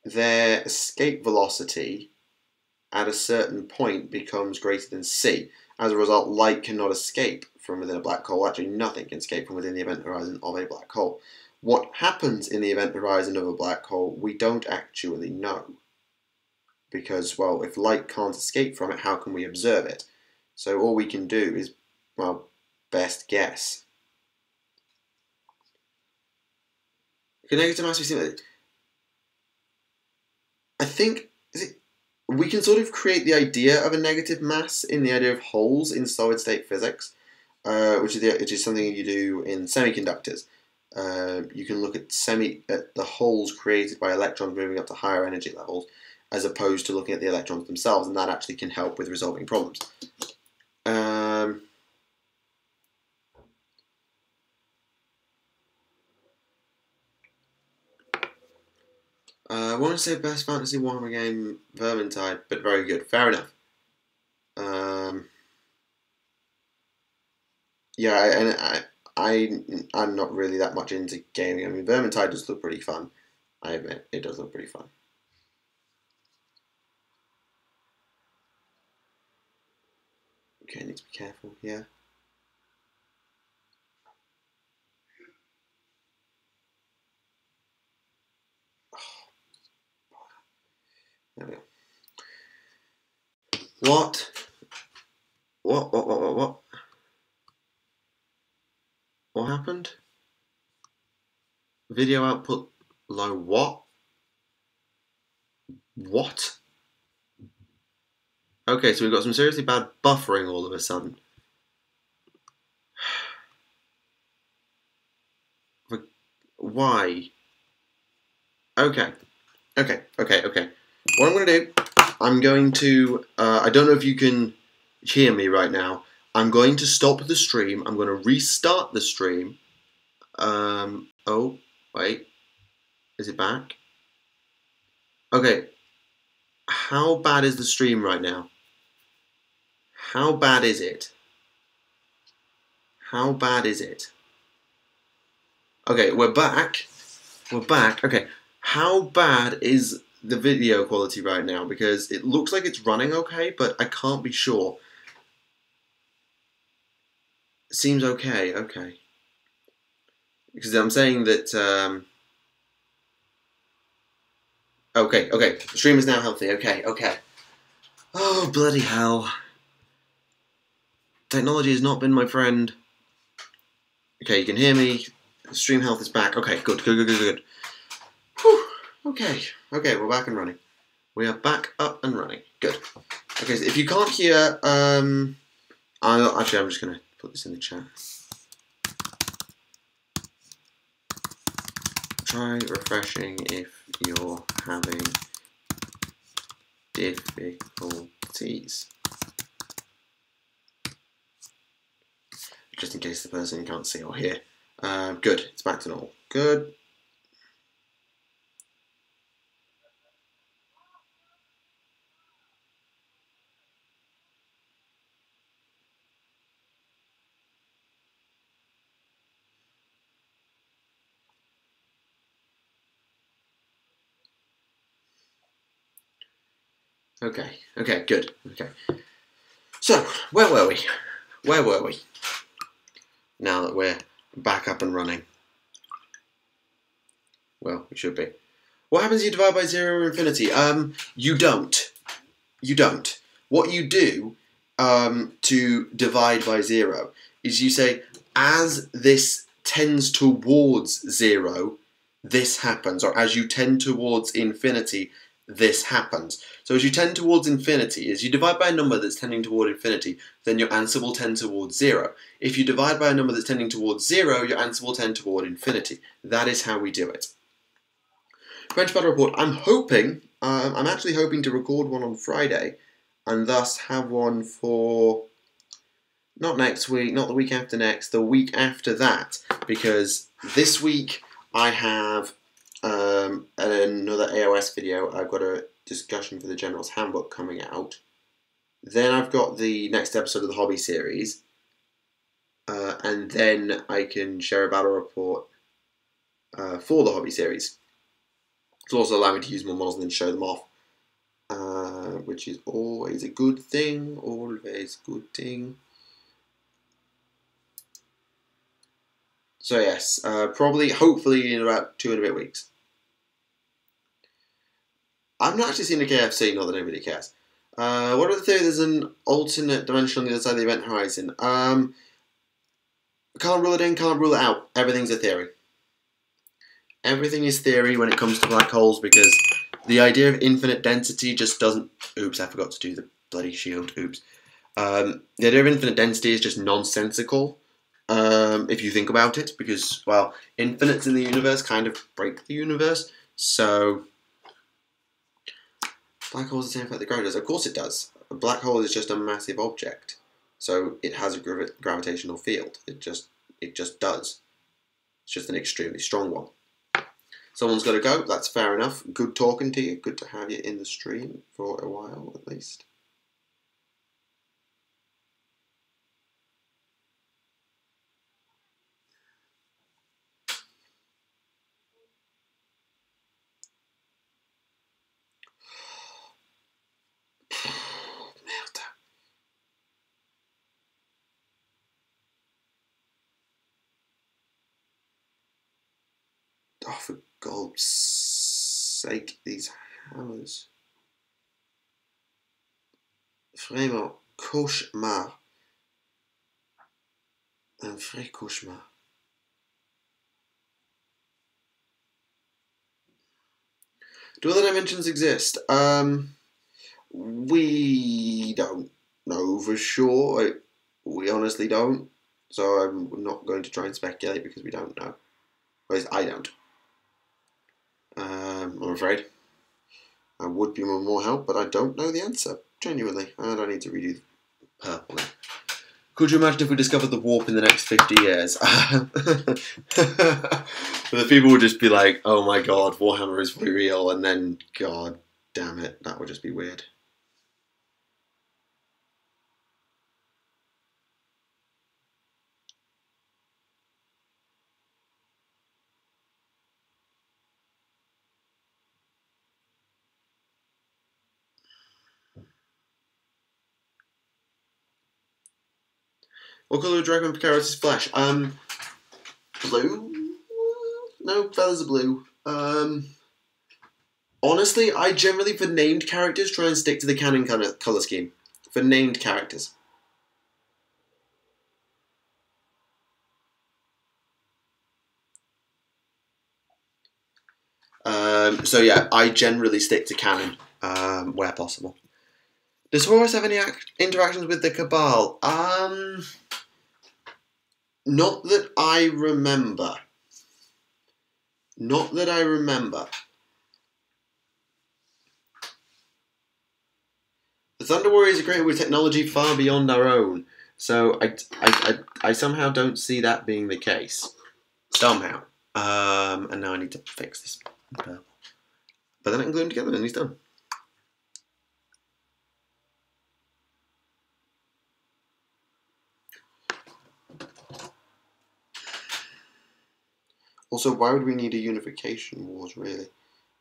their escape velocity at a certain point becomes greater than c. As a result, light cannot escape from within a black hole. Actually, nothing can escape from within the event horizon of a black hole. What happens in the event horizon of a black hole, we don't actually know. Because, well, if light can't escape from it, how can we observe it? So all we can do is, well, best guess. Can negative mass be seen? I think, we can sort of create the idea of a negative mass in the idea of holes in solid state physics, which is something you do in semiconductors. You can look at the holes created by electrons moving up to higher energy levels, as opposed to looking at the electrons themselves, and that actually can help with resolving problems. I want to say best fantasy Warhammer game, Vermintide, but very good. Fair enough. Yeah, I'm not really that much into gaming. I mean, Vermintide does look pretty fun. I admit, it does look pretty fun. Okay, need to be careful here. There we go. What? What happened? Video output low. What? What? Okay, so we've got some seriously bad buffering all of a sudden. Why? Okay. What I'm going to do, I'm going to, I don't know if you can hear me right now. I'm going to stop the stream. I'm going to restart the stream. Oh, wait. Is it back? Okay. How bad is the stream right now? How bad is it? How bad is it? Okay, we're back. We're back. Okay. How bad is the video quality right now? Because it looks like it's running okay, but I can't be sure. It seems okay. Okay. Because I'm saying that... Okay. The stream is now healthy. Okay. Oh, bloody hell. Technology has not been my friend. Okay, you can hear me. The stream health is back. Okay, good. Whew. Okay, we're back and running. We are back up and running. Good. Okay, so if you can't hear, I'm just going to put this in the chat. Try refreshing if you're having difficulties. Just in case the person can't see or hear. Good, it's back to normal. Good. Okay, good. Okay. So, where were we? Now that we're back up and running. Well, we should be. What happens if you divide by 0 or infinity? You don't. What you do to divide by 0 is you say, as this tends towards 0, this happens. Or as you tend towards infinity, this happens. So as you tend towards infinity, as you divide by a number that's tending toward infinity, then your answer will tend towards 0. If you divide by a number that's tending towards 0, your answer will tend toward infinity. That is how we do it. French Battle Report. I'm actually hoping to record one on Friday, and thus have one for, not next week, not the week after next, the week after that, because this week I have another AOS video. I've got a discussion for the General's Handbook coming out. Then I've got the next episode of the Hobby series, and then I can share a battle report for the Hobby series. It'll also allow me to use more models and then show them off, which is always a good thing. So yes, hopefully in about 2 and a bit weeks. I've not actually seen the KFC, not that anybody cares. What are the theory? There's an alternate dimension on the other side of the event horizon. Can't rule it in, can't rule it out. Everything's a theory. Everything is theory when it comes to black holes, because the idea of infinite density just doesn't... Oops, I forgot to do the bloody shield. Oops. The idea of infinite density is just nonsensical, if you think about it, because, well, infinites in the universe kind of break the universe, so... Black holes the same effect that gravity does. Of course it does. A black hole is just a massive object, so it has a gravitational field. It just does. It's just an extremely strong one. Someone's got to go. That's fair enough. Good talking to you. Good to have you in the stream for a while, at least. Oh, for God's sake, these hammers. Vraiment cauchemar. Un vrai cauchemar. Do other dimensions exist? We don't know for sure. We honestly don't. So I'm not going to try and speculate because we don't know. At least I don't. I'm afraid. I would be more help, but I don't know the answer. Genuinely. I don't need to redo purple now. Could you imagine if we discovered the warp in the next 50 years? The people would just be like, oh my god, Warhammer is real, and then, god damn it, that would just be weird. What colour of Dragon Picaros' flesh? Blue? No, feathers are blue. Honestly, I generally, for named characters, try and stick to the canon colour scheme. For named characters. So yeah, I generally stick to canon where possible. Does Horus have any interactions with the Cabal? Not that I remember. Not that I remember. The Thunder Warriors are created with technology far beyond our own, so I somehow don't see that being the case. Somehow. And now I need to fix this purple. But then I can glue them together and he's done. Also, why would we need a unification wars, really?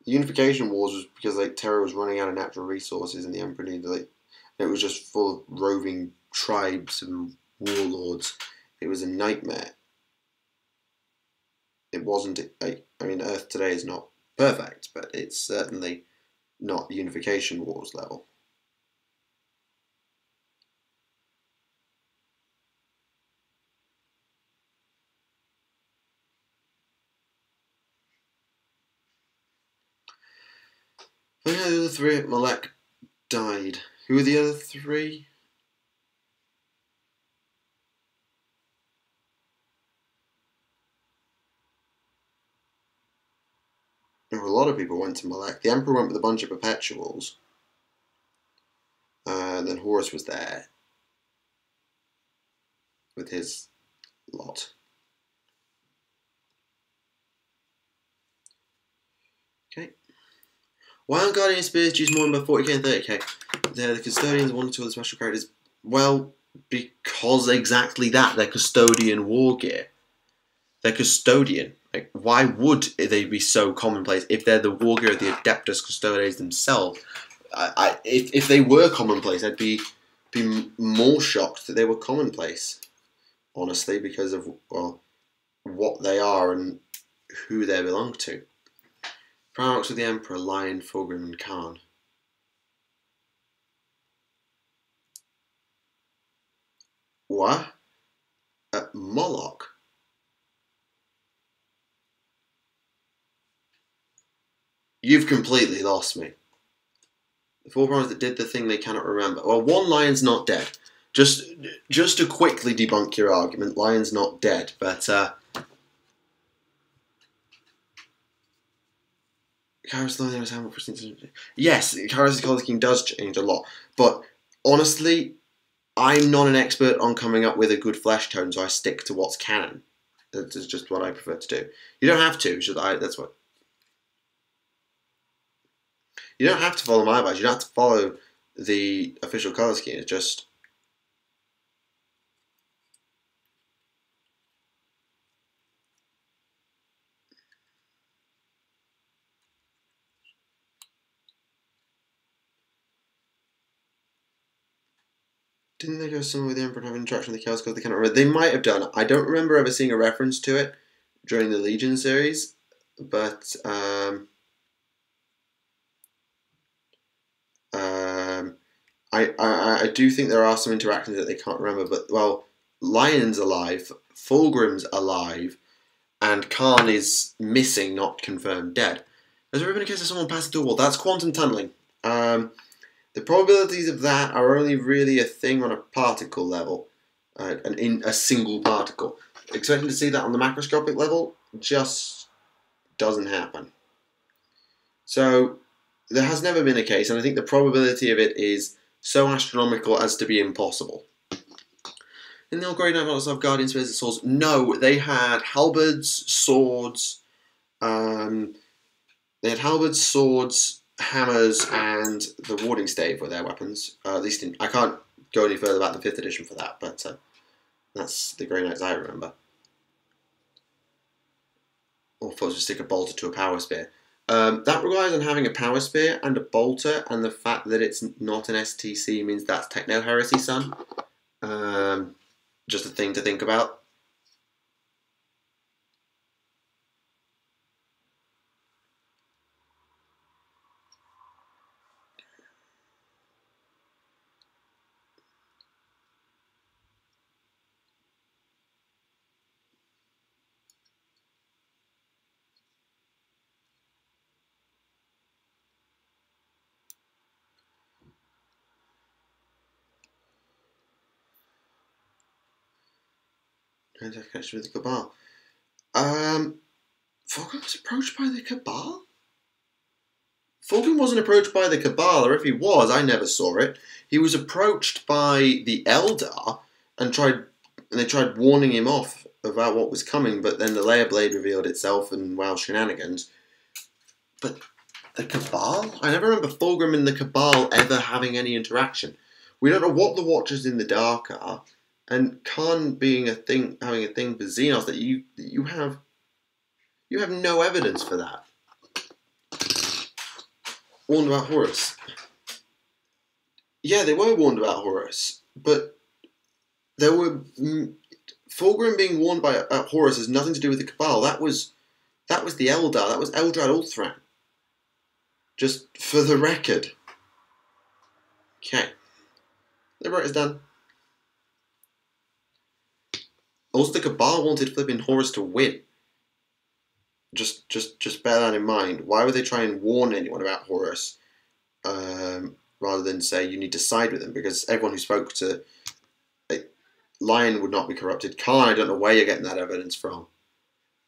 The unification wars was because like Terra was running out of natural resources and the Emperor needed it was just full of roving tribes and warlords. It was a nightmare. It wasn't I mean, Earth today is not perfect, but it's certainly not unification wars level. Oh yeah, the other three, Malek died. Who are the other three? A lot of people went to Malek. The Emperor went with a bunch of perpetuals. And then Horus was there with his lot. Okay. Why aren't Guardian Spears used more than 40k and 30k? They're the custodians of one or two of the special characters. Well, because exactly that. They're custodian war gear. They're custodian. Like, why would they be so commonplace if they're the war gear of the Adeptus Custodes themselves? If they were commonplace, I'd be more shocked that they were commonplace. Honestly, because of, well, what they are and who they belong to. Primarchs of the Emperor, Lion, Fulgrim, and Khan. What? Moloch? You've completely lost me. The four primates that did the thing they cannot remember. Well, one lion's not dead. Just to quickly debunk your argument, lion's not dead, but yes, Kairos the King does change a lot, but honestly, I'm not an expert on coming up with a good flesh tone, so I stick to what's canon. That's just what I prefer to do. You don't have to. That's what. You don't have to follow my advice. You don't have to follow the official color scheme. It's just. Didn't they go somewhere with the Emperor and have an interaction with the Chaos God? They cannot remember. They might have done. I don't remember ever seeing a reference to it during the Legion series, but I do think there are some interactions that they can't remember, but well, Lion's alive, Fulgrim's alive, and Khan is missing, not confirmed dead. Has there ever been a case of someone passing through a wall? That's quantum tunneling. The probabilities of that are only really a thing on a particle level, and in a single particle. Expecting to see that on the macroscopic level just doesn't happen. So there has never been a case, and I think the probability of it is so astronomical as to be impossible. In the old Grey Knight models of Guardian Spears and Swords, no, they had halberds, swords, hammers, and the warding stave were their weapons. At least I can't go any further back than 5th edition for that, but that's the Grey Knights I remember. Or if I was to stick a bolter to a power spear. That relies on having a power spear and a bolter, and the fact that it's not an STC means that's Techno Heresy, son. Just a thing to think about. And have connection with the Cabal. Fulgrim was approached by the Cabal? Fulgrim wasn't approached by the Cabal, or if he was, I never saw it. He was approached by the Eldar, and they tried warning him off about what was coming, but then the Layer Blade revealed itself, and wow, shenanigans. But the Cabal? I never remember Fulgrim and the Cabal ever having any interaction. We don't know what the Watchers in the Dark are, and Khan being having a thing for Xenos, that you have no evidence for that. Warned about Horus. Yeah, they were warned about Horus, but there were Fulgrim being warned by Horus has nothing to do with the Cabal. That was the Eldar. That was Eldrad Ulthran. Just for the record. Okay. Liberator's done. Also, the Cabal wanted flipping Horus to win. Just bear that in mind. Why would they try and warn anyone about Horus, rather than say you need to side with him? Because everyone who spoke to Lion would not be corrupted. Khan, I don't know where you're getting that evidence from.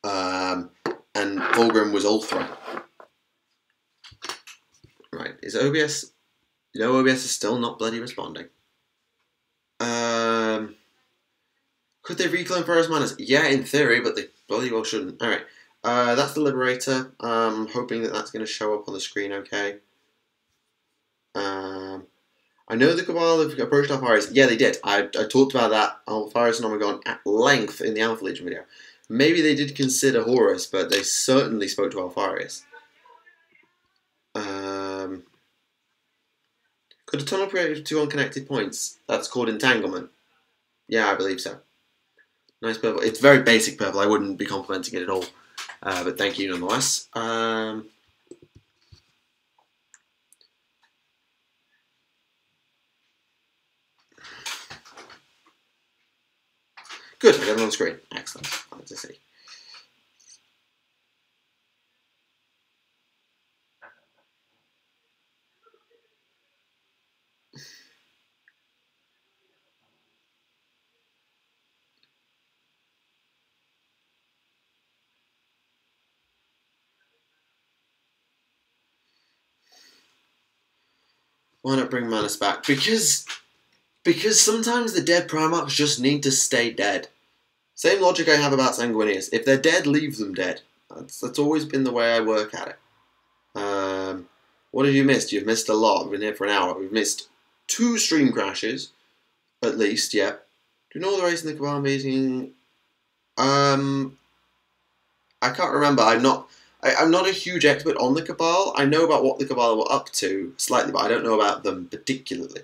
And Fulgrim was Ulthran. Right, is OBS... No, OBS is still not bloody responding. Could they reclaim Pharaoh's Manors? Yeah, in theory, but they bloody well shouldn't. Alright, that's the Liberator. I'm hoping that that's going to show up on the screen okay. I know the Cabal have approached Alpharius. Yeah, they did. I talked about that, Alpharius and Omegon, at length in the Alpha Legion video. Maybe they did consider Horus, but they certainly spoke to Alpharius. Could a tunnel create 2 unconnected points? That's called entanglement. Yeah, I believe so. Nice purple. It's very basic purple. I wouldn't be complimenting it at all. But thank you nonetheless. Good, I got it on screen. Excellent. Glad to see. Why not bring Manus back? Because sometimes the dead Primarchs just need to stay dead. Same logic I have about Sanguinius. If they're dead, leave them dead. That's always been the way I work at it. What have you missed? You've missed a lot. We've been here for an hour. We've missed 2 stream crashes, at least. Yeah. Do you know all the race in the Cabal meeting? I can't remember. I'm not a huge expert on the Cabal. I know about what the Cabal were up to slightly, but I don't know about them particularly.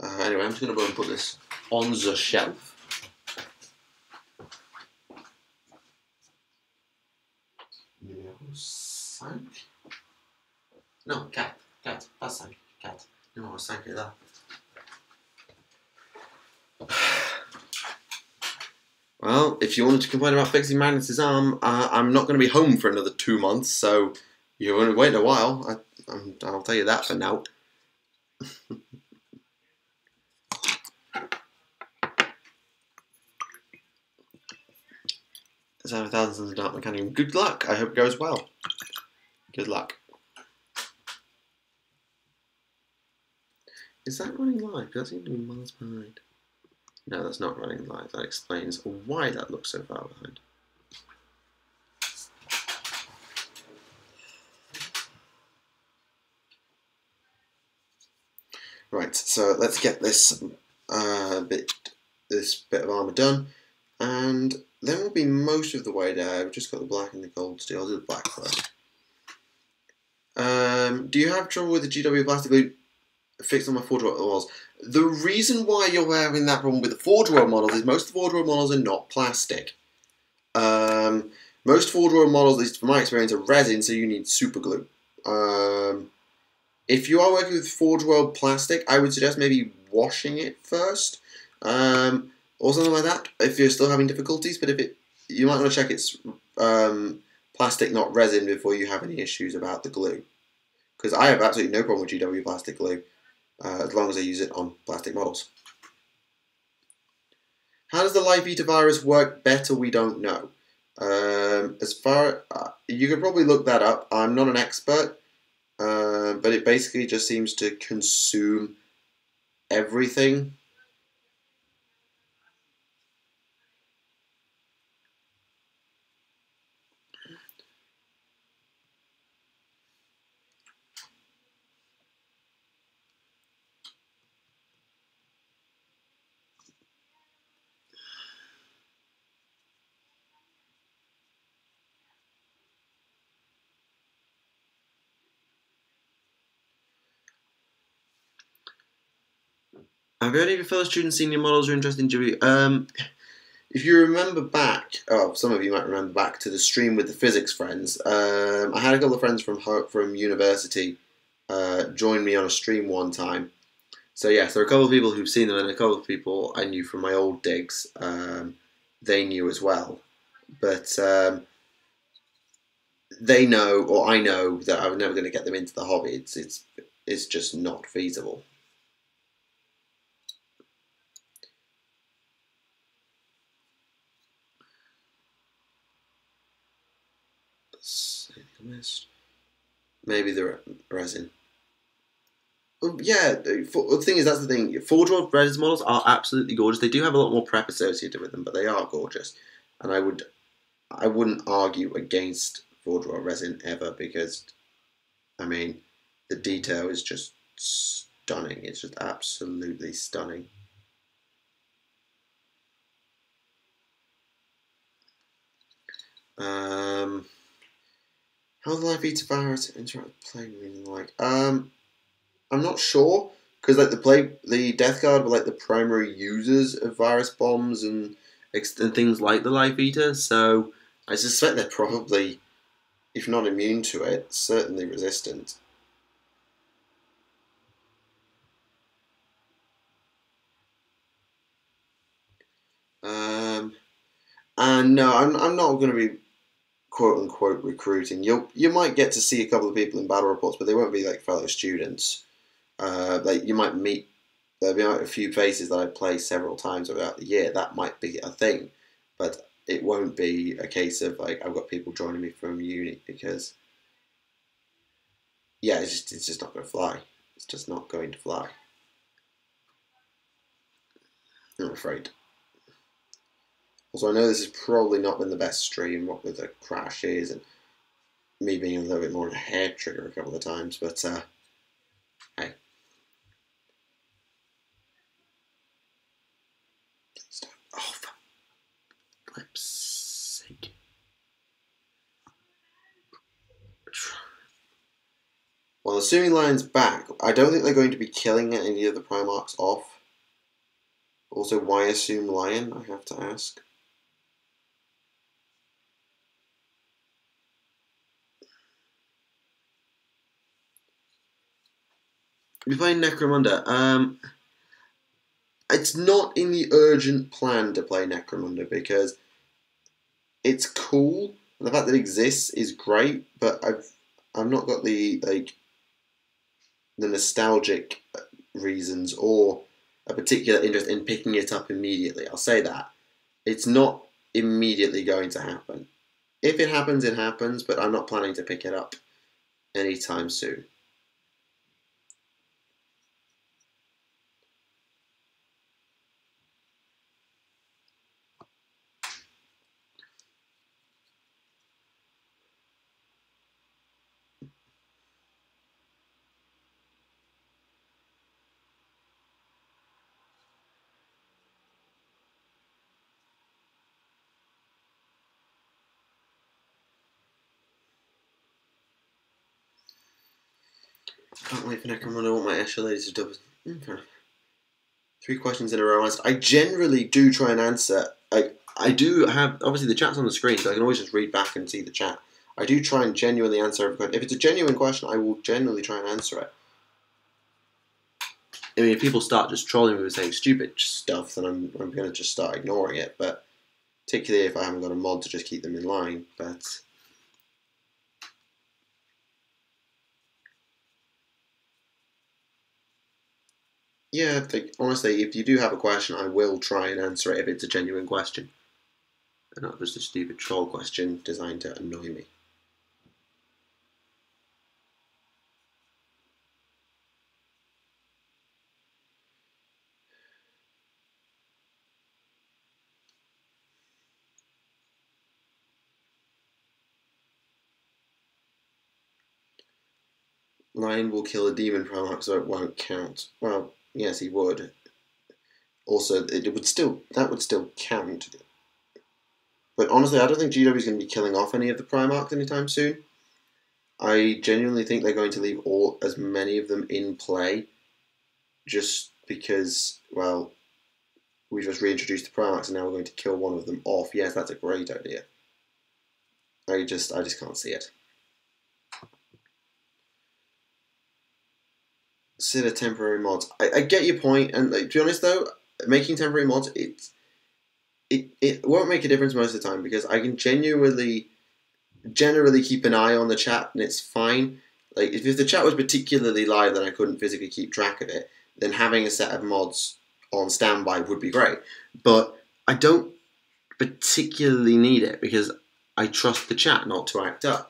Anyway, I'm just going to go and put this on the shelf. Sank? No, cat. That's sank. Cat. No, sank it there. Well, if you wanted to complain about fixing Magnus's arm, I'm not going to be home for another 2 months, so you're going to wait a while. I'll tell you that for now. 7,000 of Dark Mechanic. Good luck. I hope it goes well. Good luck. Is that running live? That seems to be miles behind. No, that's not running live. That explains why that looks so far behind. Right, so let's get this bit of armour done, and then we'll be most of the way there. We've just got the black and the gold steel. I'll do the black first. Do you have trouble with the GW plastic glue fixed on my Forge World models? The reason why you're having that problem with the Forge World models is most Forge World models are not plastic. Most Forge World models, at least from my experience, are resin, so you need super glue. If you are working with Forge World plastic, I would suggest maybe washing it first, or something like that, if you're still having difficulties. But you might want to check it's plastic, not resin, before you have any issues about the glue. Because I have absolutely no problem with GW plastic glue, as long as I use it on plastic models. How does the Live Eater virus work better? We don't know. You could probably look that up. I'm not an expert. But it basically just seems to consume everything. Have any of your fellow students seen your models or interested in GW? If you remember back, some of you might remember back to the stream with the physics friends. I had a couple of friends from university join me on a stream one time. So yes, there are a couple of people who've seen them, and a couple of people I knew from my old digs. They knew as well, but they know, or I know, that I was never going to get them into the hobby. It's just not feasible. Maybe the resin. Yeah, the thing is, that's the thing. Forge World resin models are absolutely gorgeous. They do have a lot more prep associated with them, but they are gorgeous. And I wouldn't argue against Forge World resin ever, because, I mean, the detail is just stunning. It's just absolutely stunning. How the Live Eater virus interact with playing reason like? I'm not sure, because like the Death Guard were like the primary users of virus bombs and things like the Life Eater, so I suspect they're probably, if not immune to it, certainly resistant. And no, I'm not going to be quote unquote recruiting. You might get to see a couple of people in battle reports, but they won't be like fellow students. Like you might meet. There'll be a few faces that I play several times throughout the year. That might be a thing, but it won't be a case of like I've got people joining me from uni, because yeah, it's just not going to fly. It's just not going to fly. I'm afraid. Also, I know this has probably not been the best stream, what with the crashes and me being a little bit more of a hair trigger a couple of times, but hey. Oh, for flip's sake. Well, assuming Lion's back, I don't think they're going to be killing any of the Primarchs off. Also, why assume Lion, I have to ask. You're playing Necromunda. it's not in the urgent plan to play Necromunda because it's cool. And the fact that it exists is great, but I've not got the nostalgic reasons or a particular interest in picking it up immediately. I'll say that. It's not immediately going to happen. If it happens, it happens, but I'm not planning to pick it up anytime soon. Can't wait for Necromunda. I want my Escher ladies to double. 3 questions in a row. I generally do try and answer. I do have, obviously the chat's on the screen, so I can always just read back and see the chat. I do try and genuinely answer every question. If it's a genuine question, I will genuinely try and answer it. I mean, if people start just trolling me with saying stupid stuff, then I'm going to just start ignoring it. But particularly if I haven't got a mod to just keep them in line. But yeah, honestly, if you do have a question, I will try and answer it if it's a genuine question. And not just a stupid troll question designed to annoy me. Lion will kill a demon Primarch, so it won't count. Well, yes, he would. Also, that would still count. But honestly, I don't think GW is going to be killing off any of the Primarchs anytime soon. I genuinely think they're going to leave as many of them in play, just because, well, we just reintroduced the Primarchs and now we're going to kill one of them off. Yes, that's a great idea. I just can't see it. Consider temporary mods. I get your point, and to be honest though, making temporary mods, it won't make a difference most of the time because I can generally keep an eye on the chat and it's fine. Like if the chat was particularly live and I couldn't physically keep track of it, then having a set of mods on standby would be great. But I don't particularly need it because I trust the chat not to act up.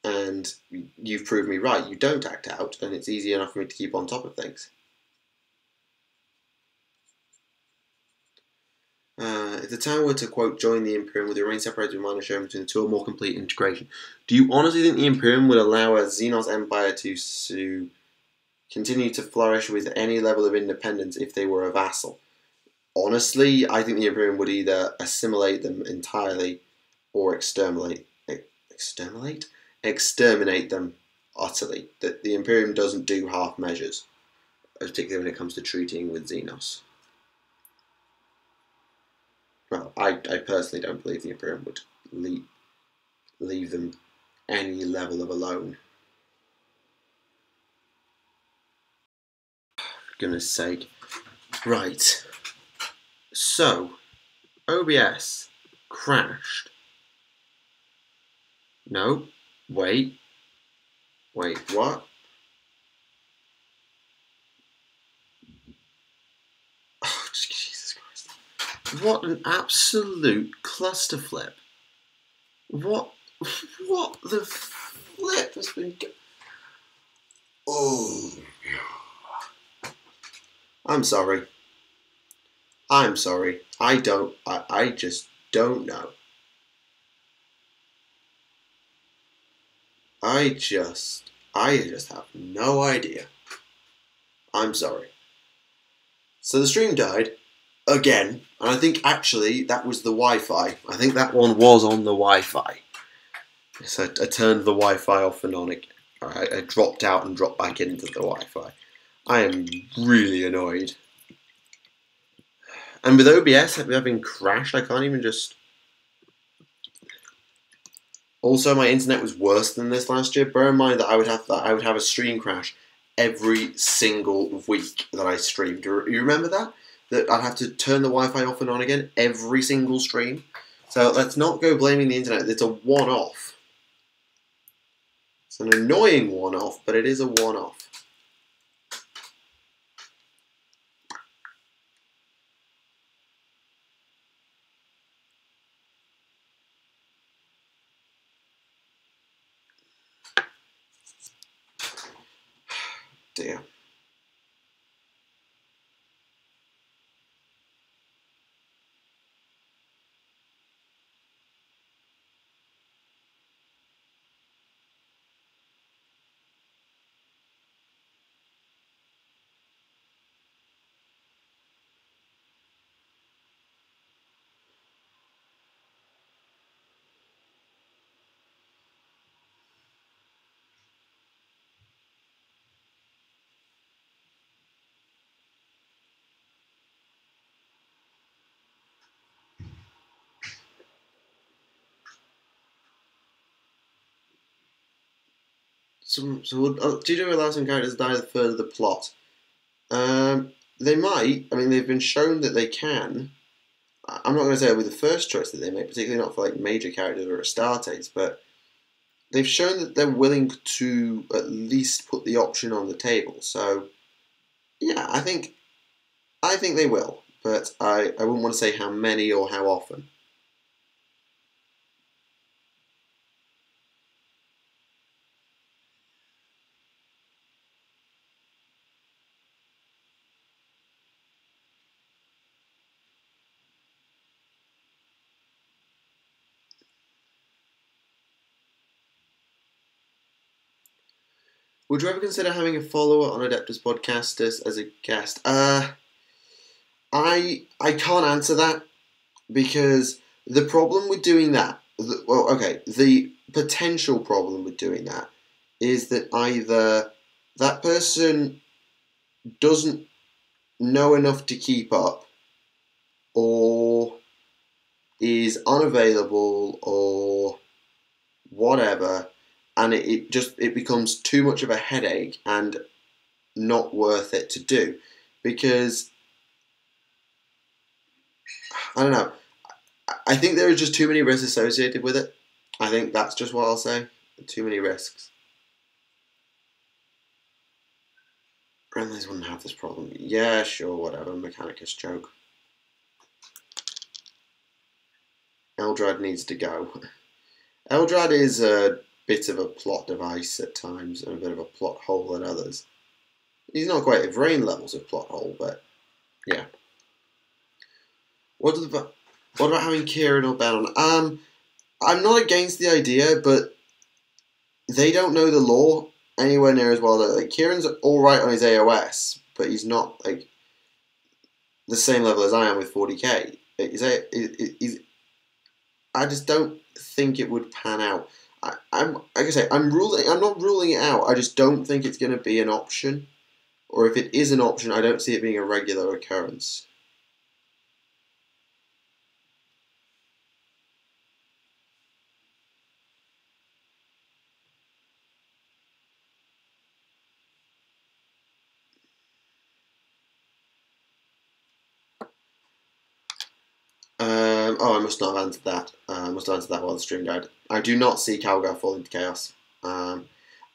And you've proved me right. You don't act out, and it's easy enough for me to keep on top of things. If the town were to, quote, join the Imperium with the range separated with minor showing between the two or more complete integration, do you honestly think the Imperium would allow a Xenos Empire to continue to flourish with any level of independence if they were a vassal? Honestly, I think the Imperium would either assimilate them entirely or exterminate them utterly. That the Imperium doesn't do half measures, particularly when it comes to treating with Xenos. Well, I personally don't believe the Imperium would leave them any level of alone. For goodness sake. Right. So, OBS crashed. No. Wait, what? Oh, Jesus Christ. What an absolute cluster flip. What the flip has been Oh. I'm sorry. I just don't know. I just have no idea. I'm sorry. So the stream died again, and I think actually that was the Wi-Fi. I think that one was on the Wi-Fi. So I turned the Wi-Fi off and on again. I dropped out and dropped back into the Wi-Fi. I am really annoyed. And with OBS having crashed, I can't even just... Also, my internet was worse than this last year. Bear in mind that I would have a stream crash every single week that I streamed. Do you remember that? That I'd have to turn the Wi-Fi off and on again every single stream? So let's not go blaming the internet. It's a one-off. It's an annoying one-off, but it is a one-off. Dear. Do you allow some characters to die the further the plot? They might. I mean, they've been shown that they can. I'm not going to say it'll be the first choice that they make, particularly not for like major characters or Astartes, but they've shown that they're willing to at least put the option on the table. So, yeah, I think they will, but I wouldn't want to say how many or how often. Would you ever consider having a follower on Adeptus Podcast as a guest? I can't answer that because the problem with doing that, the potential problem with doing that is that either that person doesn't know enough to keep up, or is unavailable, or whatever, and it becomes too much of a headache and not worth it to do, because I don't know. I think there are just too many risks associated with it. I think that's just what I'll say. Too many risks. Renlays wouldn't have this problem. Yeah, sure, whatever. Mechanicus joke. Eldrad needs to go. Eldrad is a bit of a plot device at times and a bit of a plot hole at others. He's not quite at Vrain levels of plot hole, but yeah. What about having Kieran or Ben on? I'm not against the idea, but they don't know the lore anywhere near as well. Like, Kieran's alright on his AOS, but he's not like the same level as I am with 40k. I just don't think it would pan out. I'm like I say, I'm not ruling it out. I just don't think it's going to be an option, or if it is an option, I don't see it being a regular occurrence. I must not have answered that. I must have answered that while the stream died. I do not see Calgar fall into chaos. I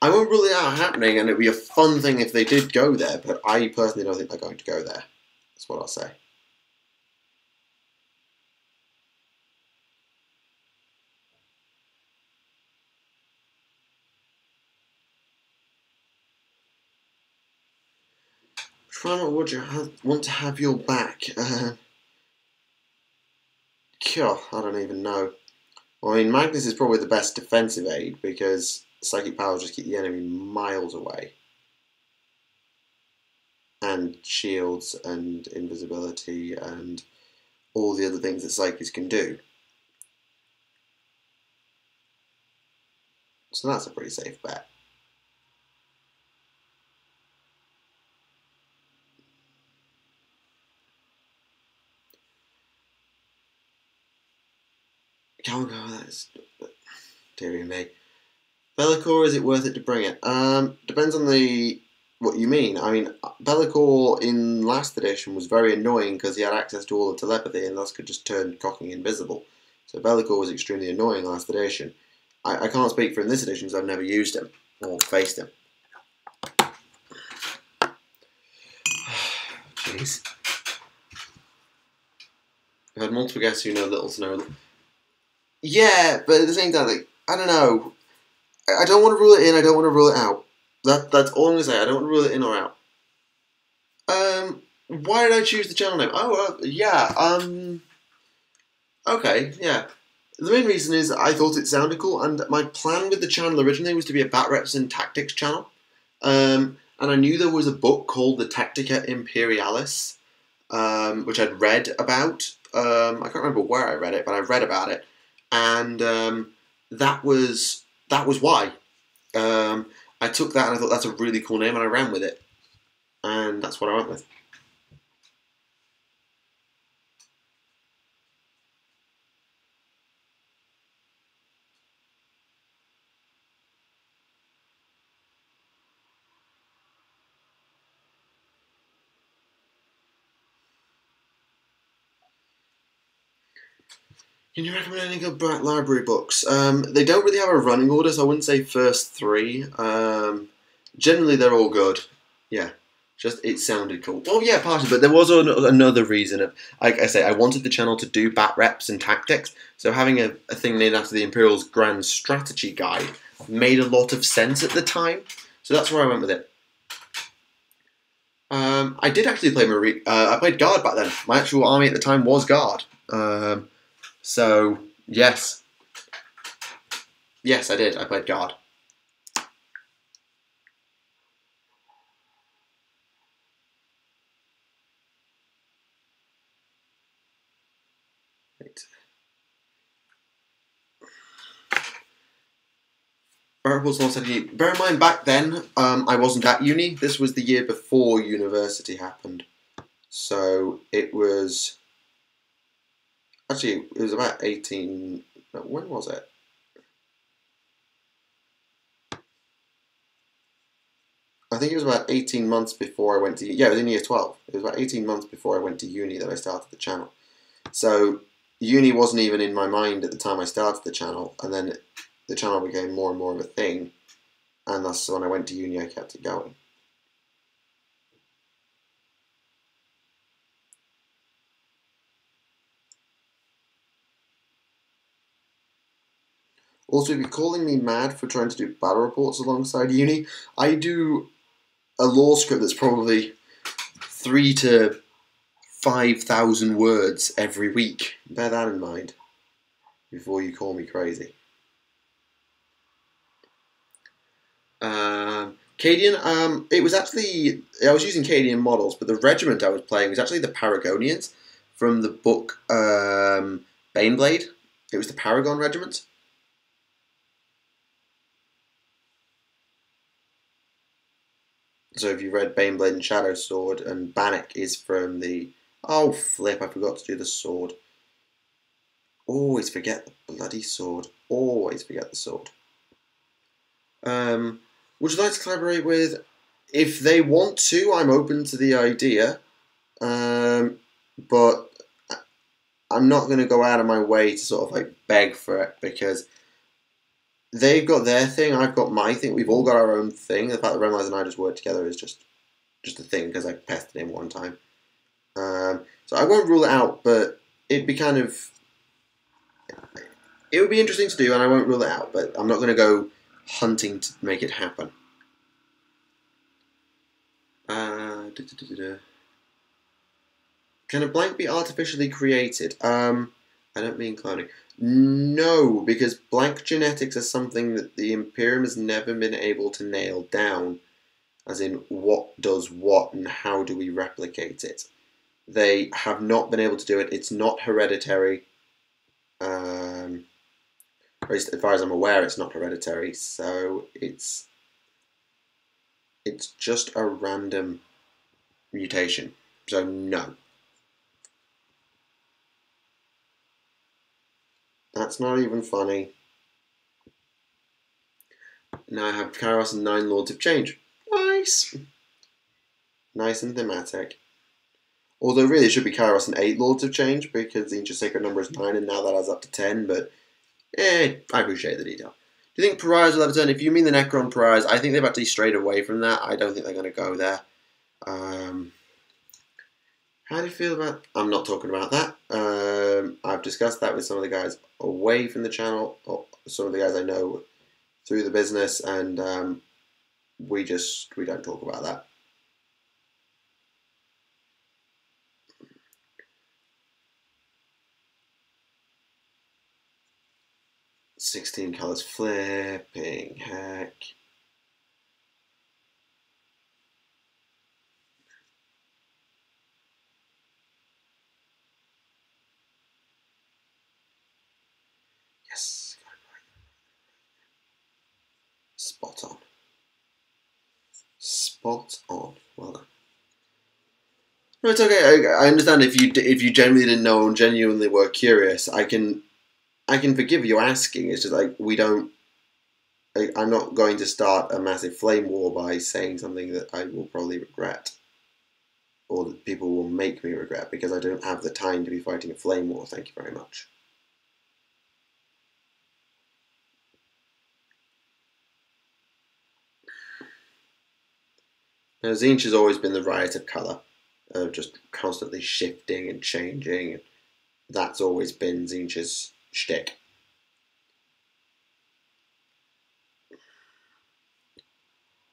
won't rule it out happening, and it'd be a fun thing if they did go there, but I personally don't think they're going to go there. That's what I'll say. Which one would you want to have your back? I don't even know. Well, I mean, Magnus is probably the best defensive aid because Psychic Power will just keep the enemy miles away. And shields and invisibility and all the other things that Psychics can do. So that's a pretty safe bet. Calgar, that's dearie me. Bellicor, is it worth it to bring it? Depends on the What you mean? I mean, Be'lakor in last edition was very annoying because he had access to all the telepathy and thus could just turn Cocking invisible. So Be'lakor was extremely annoying last edition. I can't speak for in this edition because I've never used him or faced him. Jeez. I've had multiple guests who know little to know. Yeah, but at the same time, like, I don't know. I don't want to rule it in, I don't want to rule it out. That's all I'm going to say. I don't want to rule it in or out. Why did I choose the channel name? Oh, okay, yeah. The main reason is I thought it sounded cool, and my plan with the channel originally was to be a Bat Reps and Tactics channel. And I knew there was a book called the Tactica Imperialis, which I'd read about. I can't remember where I read it, but I read about it, and that was why. I took that and I thought that's a really cool name, and I ran with it, and that's what I went with. Can you recommend any good library books? They don't really have a running order, so I wouldn't say first three. Generally, they're all good. Yeah, just it sounded cool. Well, yeah, partially, but there was another reason. Like I say, I wanted the channel to do Bat Reps and Tactics, so having a thing named after the Imperial's Grand Strategy Guide made a lot of sense at the time. So that's where I went with it. I did actually play Marine. I played Guard back then. My actual army at the time was Guard. So, yes. Yes, I did. I played Guard. Right. Bear in mind, back then, I wasn't at uni. This was the year before university happened. So, it was... Actually, it was about 18... No, when was it? I think it was about 18 months before I went to... Yeah, it was in year 12. It was about 18 months before I went to uni that I started the channel. So, uni wasn't even in my mind at the time I started the channel. And then the channel became more and more of a thing. And thus, when I went to uni, I kept it going. Also, if you're calling me mad for trying to do battle reports alongside uni, I do a law script that's probably 3,000 to 5,000 words every week. Bear that in mind before you call me crazy. Cadian, it was actually, I was using Cadian models, but the regiment I was playing was actually the Paragonians from the book Baneblade. It was the Paragon Regiment. So if you read Baneblade and Shadow Sword, and Bannock is from the... Oh, flip, I forgot to do the sword. Always forget the bloody sword. Always forget the sword. Would you like to collaborate with... If they want to, I'm open to the idea. But I'm not going to go out of my way to sort of like beg for it, because they've got their thing, I've got my thing. We've all got our own thing. The fact that Remlaz and I just work together is just a thing because I pestered him one time. So I won't rule it out, but it'd be kind of... It would be interesting to do, and I won't rule it out, but I'm not going to go hunting to make it happen. Can a blank be artificially created? I don't mean cloning. No, because blank genetics is something that the Imperium has never been able to nail down. As in, what does what and how do we replicate it? They have not been able to do it. It's not hereditary. Or as far as I'm aware, it's not hereditary. So it's just a random mutation. So no. That's not even funny. Now I have Kairos and 9 Lords of Change. Nice! Nice and thematic. Although really it should be Kairos and 8 Lords of Change because the ancient sacred number is 9 and now that adds up to 10, but I appreciate the detail. Do you think Pariahs will have a turn? If you mean the Necron Pariahs, I think they've actually strayed away from that. I don't think they're going to go there. How do you feel about... I'm not talking about that. I've discussed that with some of the guys away from the channel, or some of the guys I know through the business, and we don't talk about that. "16 colours flipping heck." Yes. Spot on. Spot on. Well done. No, it's okay. I understand if you genuinely didn't know and genuinely were curious. I can forgive you asking. It's just like we don't. I'm not going to start a massive flame war by saying something that I will probably regret, or that people will make me regret, because I don't have the time to be fighting a flame war. Thank you very much. Now, Tzeentch has always been the riot of colour, just constantly shifting and changing. That's always been Tzeentch's shtick.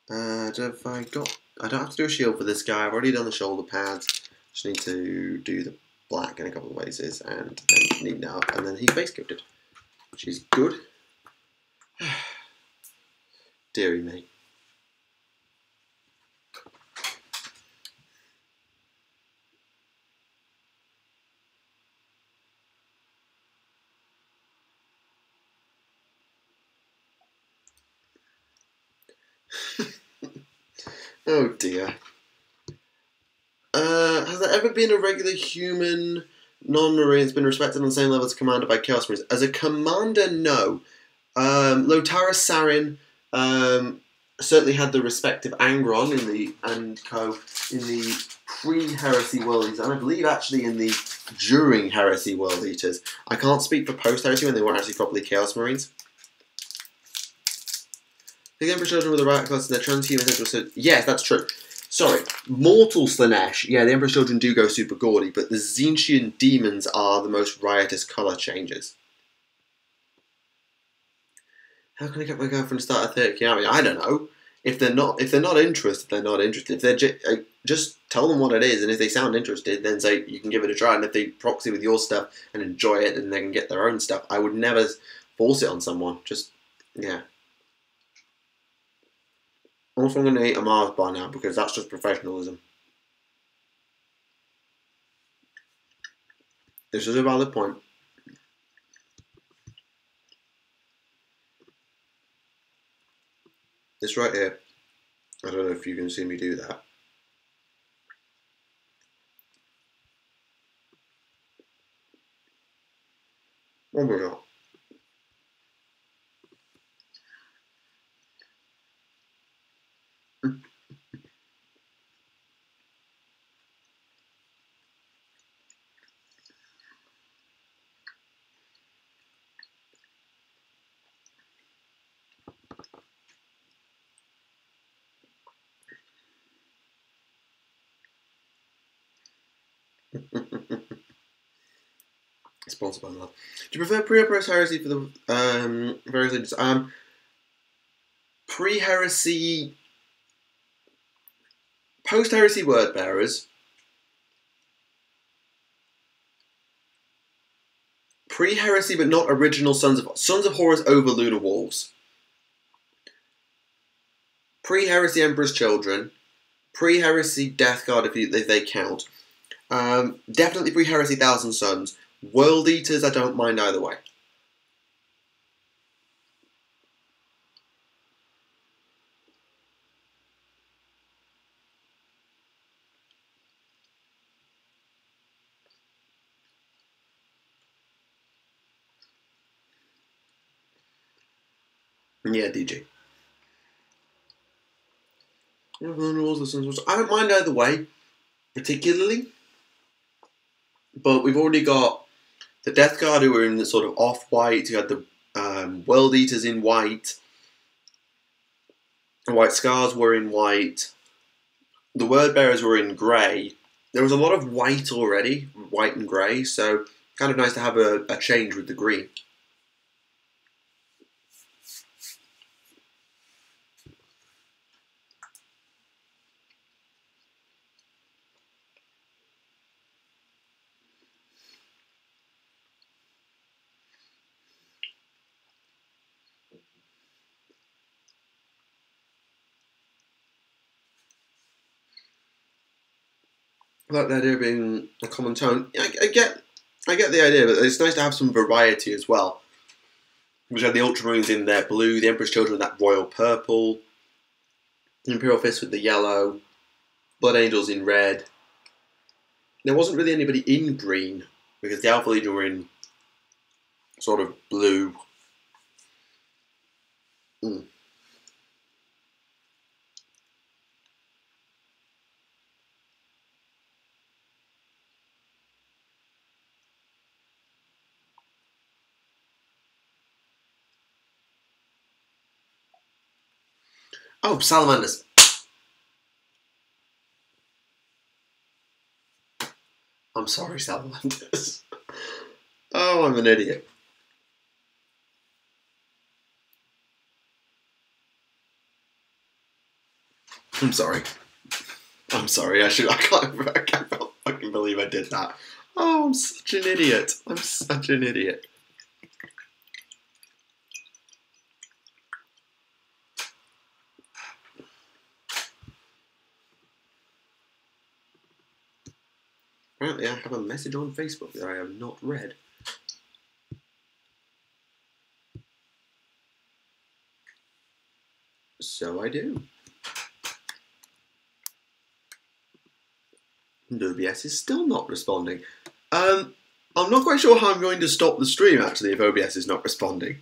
Have I got... I don't have to do a shield for this guy. I've already done the shoulder pads. Just need to do the black in a couple of places, and then neaten it up, and then he's face gifted, which is good. Deary me. Oh dear. Has there ever been a regular human non-marine that's been respected on the same level as a commander by Chaos Marines? As a commander, no. Lotara Sarin certainly had the respect of Angron and co in the pre-Heresy World Eaters, and I believe actually in the during Heresy World Eaters. I can't speak for post-Heresy when they weren't actually properly Chaos Marines. The Emperor children with the right class and their transhuman essential. So yes, that's true. Sorry, mortal Slanesh. Yeah, the Emperor's children do go super gaudy, but the Tzeentchian demons are the most riotous colour changes. How can I get my girlfriend to start a 30k army? I don't know. If they're not interested, they're not interested. If they're just tell them what it is, and if they sound interested, then say you can give it a try. And if they proxy with your stuff and enjoy it, then they can get their own stuff. I would never force it on someone. Just yeah. Also, I'm going to eat a Mars bar now because that's just professionalism. This is a valid point. This right here, I don't know if you can see me do that. Or we're not. Sponsored by love. Do you prefer pre or post heresy for the various leaders? Pre heresy, post heresy word bearers. Pre heresy, but not original Sons of Horus over Lunar Wolves. Pre heresy Emperor's Children. Pre heresy Death Guard if they count. Definitely pre heresy Thousand Sons. World Eaters, I don't mind either way. Yeah, DG. I don't mind either way, particularly. But we've already got the Death Guard who are in the sort of off-white. You had the World Eaters in white. The White Scars were in white. The Word Bearers were in grey. There was a lot of white already, white and grey, so kind of nice to have a change with the green. I like the idea of being a common tone. I get the idea, but it's nice to have some variety as well. We had the Ultramarines in their blue, the Emperor's Children with that royal purple, the Imperial Fist with the yellow, Blood Angels in red. There wasn't really anybody in green because the Alpha Legion were in sort of blue. Oh, salamanders. I'm sorry, salamanders. Oh, I'm an idiot. I'm sorry. I'm sorry. I can't fucking believe I did that. Oh, I'm such an idiot. I'm such an idiot. Apparently, I have a message on Facebook that I have not read. So I do. OBS is still not responding. I'm not quite sure how I'm going to stop the stream, actually, if OBS is not responding.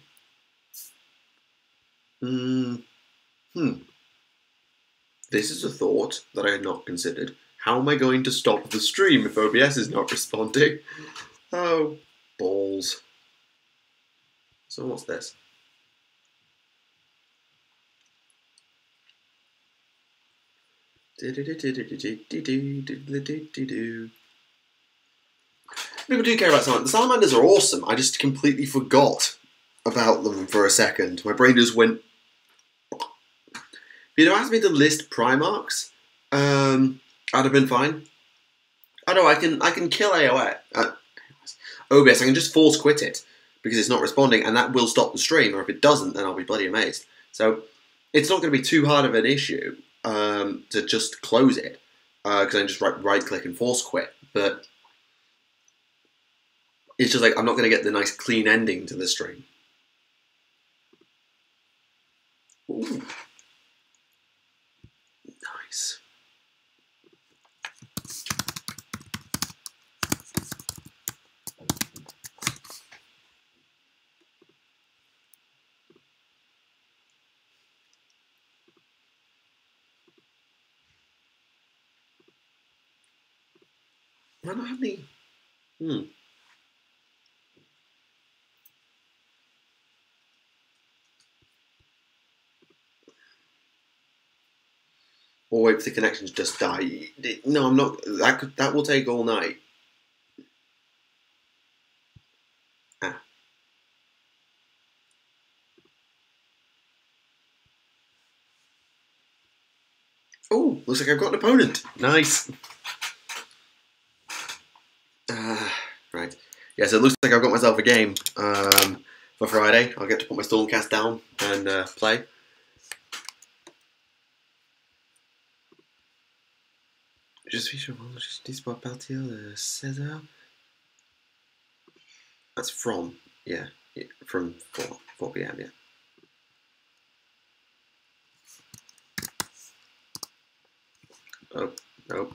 This is a thought that I had not considered. How am I going to stop the stream if OBS is not responding? Oh, balls. So what's this? People do care about salamanders. The salamanders are awesome. I just completely forgot about them for a second. My brain just went... If you'd have asked me to list Primarchs, I'd have been fine. Oh no, I can kill AOS. OBS, I can just force quit it because it's not responding, and that will stop the stream, or if it doesn't, then I'll be bloody amazed. So it's not going to be too hard of an issue to just close it, because I can just right click and force quit, but it's just like I'm not going to get the nice clean ending to the stream. Ooh. Nice. I don't have any... Or wait for the connections just die. No, I'm not... That will take all night. Ah. Oh, looks like I've got an opponent. Nice. Right. Yeah, so it looks like I've got myself a game for Friday. I'll get to put my Stormcast down and play. Je suis sur pour partir de 16h. That's from, yeah, from 4 p.m, yeah. Oh, no.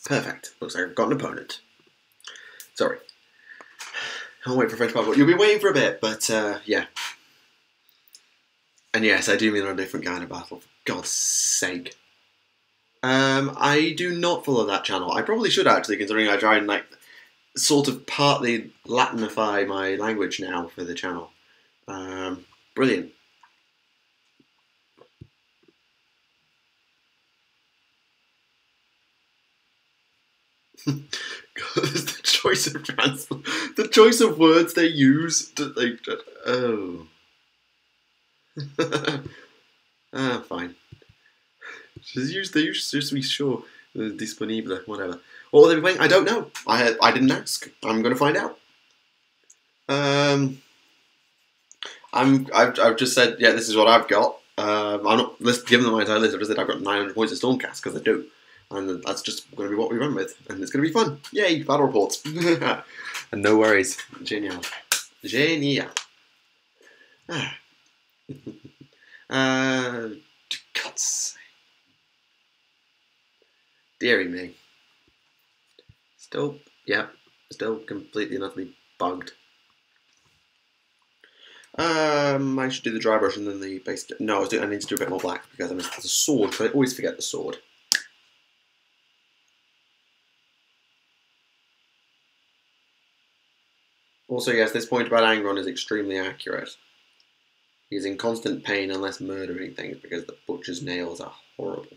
Perfect. Looks like I've got an opponent. Sorry. I'll wait for French passport. You'll be waiting for a bit, but yeah. And yes, I do mean on a different kind of battle, for God's sake. I do not follow that channel. I probably should actually, considering I try and like sort of partly Latinify my language now for the channel. Brilliant. The choice of words they use to like oh. Fine. They used to be sure disponible, whatever. What will they be playing? I don't know. I didn't ask. I'm going to find out. I've just said, yeah, this is what I've got. I'm not giving them my entire list. I've just said I've got 900 points of Stormcast because I do, and that's just going to be what we run with, and it's going to be fun. Yay, battle reports, and no worries. Genial. Cuts. Deary me. Still completely and utterly bugged. I should do the dry brush and then the base. No, I need to do a bit more black because I missed the sword, but I always forget the sword. Also, yes, this point about Angron is extremely accurate. He's in constant pain unless murdering things because the butcher's nails are horrible.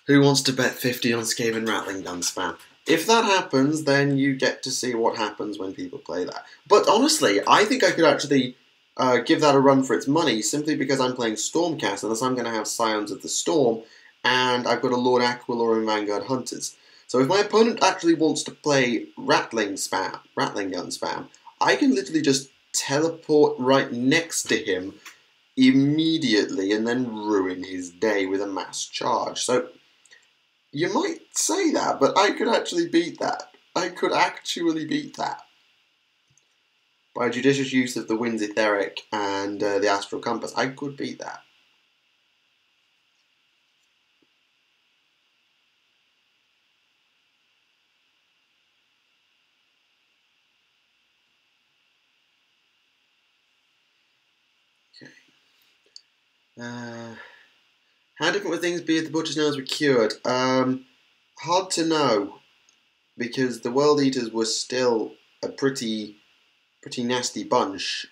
Who wants to bet 50 on Skaven Rattling Gun spam? If that happens, then you get to see what happens when people play that. But honestly, I think I could actually give that a run for its money simply because I'm playing Stormcast, and thus I'm going to have Scions of the Storm, and I've got a Lord Aquilor and Vanguard Hunters. So if my opponent actually wants to play Rattling Gun spam, I can literally just teleport right next to him immediately and then ruin his day with a mass charge. So you might say that, but I could actually beat that. I could actually beat that. By judicious use of the Wind's Etheric and the Astral Compass, I could beat that. Okay. How different would things be if the Butcher's Nails were cured? Hard to know, because the World Eaters were still a pretty nasty bunch,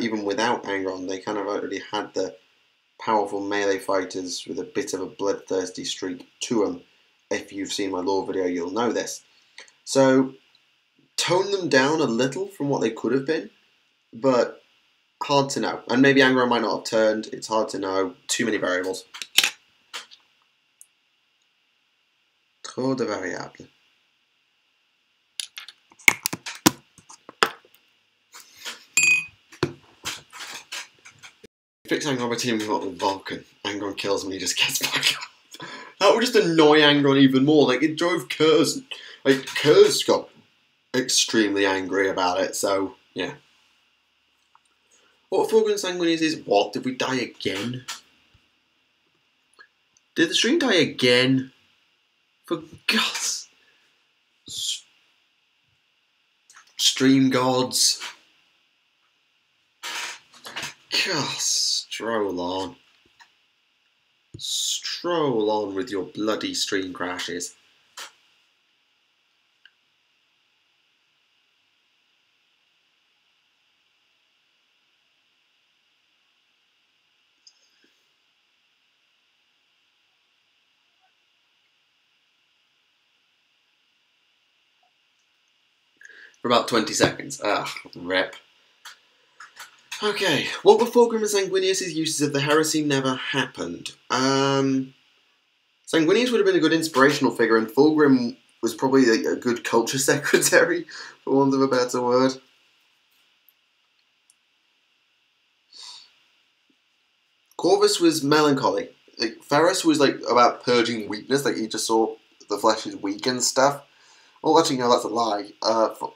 even without Angron. They kind of already had the powerful melee fighters with a bit of a bloodthirsty streak to them. If you've seen my lore video, you'll know this. So, tone them down a little from what they could have been, but hard to know. And maybe Angron might not have turned. It's hard to know. Too many variables. Trop de variables. Fix Angron by teaming up with Vulcan. Angron kills him and he just gets back up. That would just annoy Angron even more. Like, it drove Kurz. Like, Kurz got extremely angry about it, so, yeah. What Fulgrim Sanguinius is? What? Did we die again? Did the stream die again? For God's... Stream gods. God, stroll on. Stroll on with your bloody stream crashes. For about 20 seconds. Ah, rep. Okay, what were Fulgrim and Sanguinius' uses of the heresy never happened? Sanguinius would have been a good inspirational figure, and Fulgrim was probably a good culture secretary, for want of a better word. Corvus was melancholy. Like, Ferrus was like about purging weakness, like he just saw the flesh is weak and stuff. Well, actually, no, that's a lie.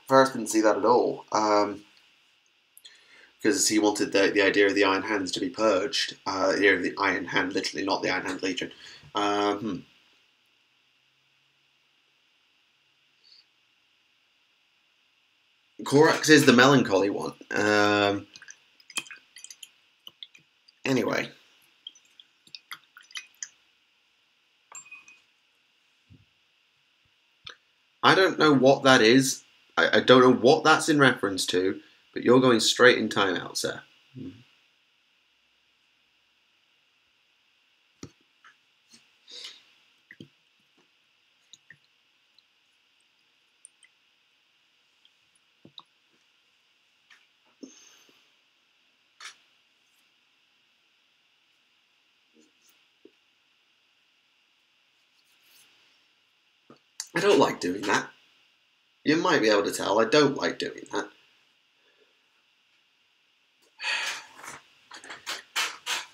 Ferrus didn't see that at all. because he wanted the idea of the Iron Hands to be purged. The idea of the Iron Hand, literally, not the Iron Hand Legion. Korax is the melancholy one. Anyway. I don't know what that is. I don't know what that's in reference to, but you're going straight in timeout, sir. I don't like doing that. You might be able to tell I don't like doing that.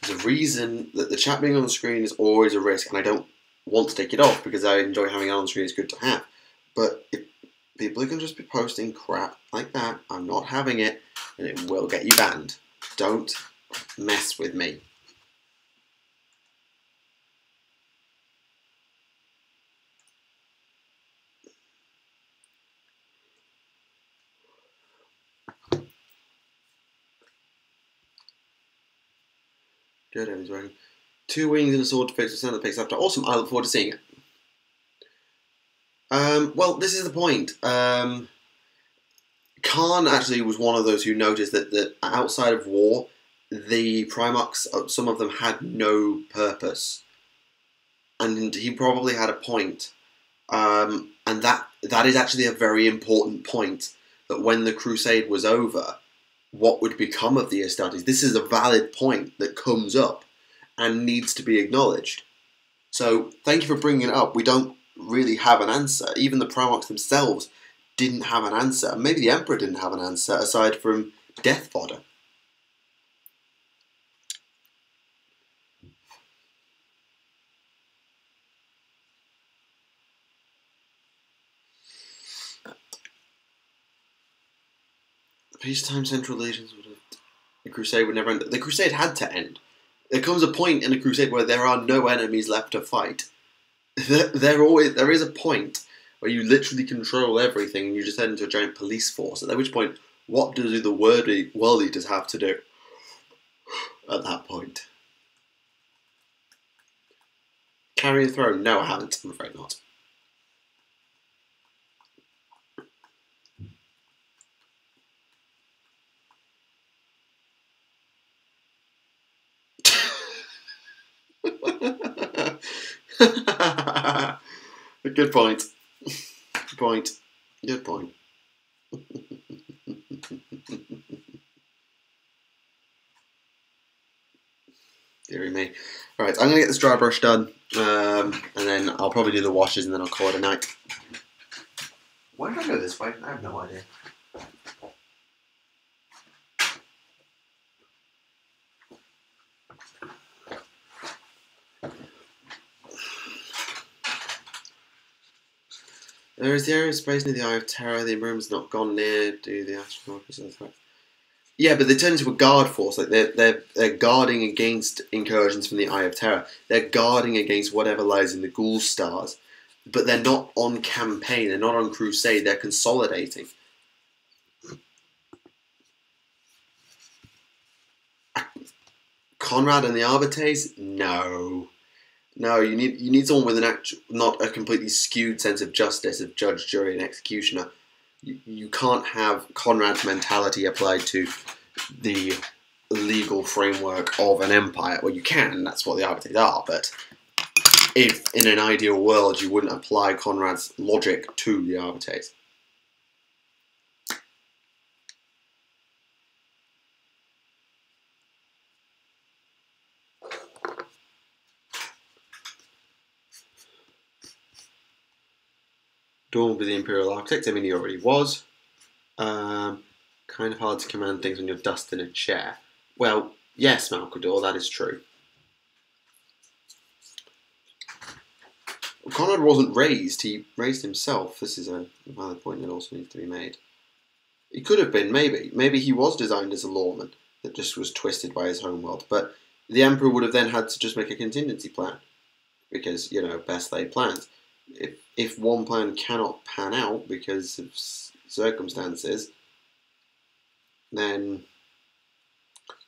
There's a reason that the chat being on the screen is always a risk, and I don't want to take it off because I enjoy having it on the screen. It's good to have. But if people can just be posting crap like that, I'm not having it, and it will get you banned. Don't mess with me. Good, everyone's working. 2 wings and a sword to fix the center picks after. Awesome, I look forward to seeing it. Well, this is the point. Khan actually was one of those who noticed that outside of war, the Primarchs, some of them had no purpose. And he probably had a point. And that is actually a very important point, that when the Crusade was over, what would become of the Astartes? This is a valid point that comes up and needs to be acknowledged. So, thank you for bringing it up. We don't really have an answer. Even the Primarchs themselves didn't have an answer. Maybe the Emperor didn't have an answer, aside from death fodder. Peacetime Central Legions would have... The Crusade would never end. The Crusade had to end. There comes a point in a Crusade where there are no enemies left to fight. There is a point where you literally control everything and you just head into a giant police force. At which point, what do the world eaters have to do at that point? Carry a throne? No, I haven't. I'm afraid not. Good point. Good point. Good point. Deary me. Right, I'm going to get this dry brush done, and then I'll probably do the washes, and then I'll call it a night. Why did I go this way? I have no idea. There is the area of space near the Eye of Terror. The room's not gone near. Do the astronaut? Yeah, but they turn into a guard force. Like they're guarding against incursions from the Eye of Terror. They're guarding against whatever lies in the Ghoul Stars. But they're not on campaign. They're not on crusade. They're consolidating. Conrad and the Arbites? No. No, you need someone with not a completely skewed sense of justice, of judge, jury, and executioner. You can't have Conrad's mentality applied to the legal framework of an empire. Well, you can, that's what the Arbites are, but if in an ideal world you wouldn't apply Conrad's logic to the Arbites. Dawn will be the Imperial Architect. I mean, he already was. Kind of hard to command things when you're dust in a chair. Well, yes, Malcador, that is true. Conrad wasn't raised. He raised himself. This is a valid point that also needs to be made. He could have been, maybe. Maybe he was designed as a lawman that just was twisted by his homeworld. But the Emperor would have then had to just make a contingency plan. Because, you know, best laid plans. If one plan cannot pan out because of circumstances, then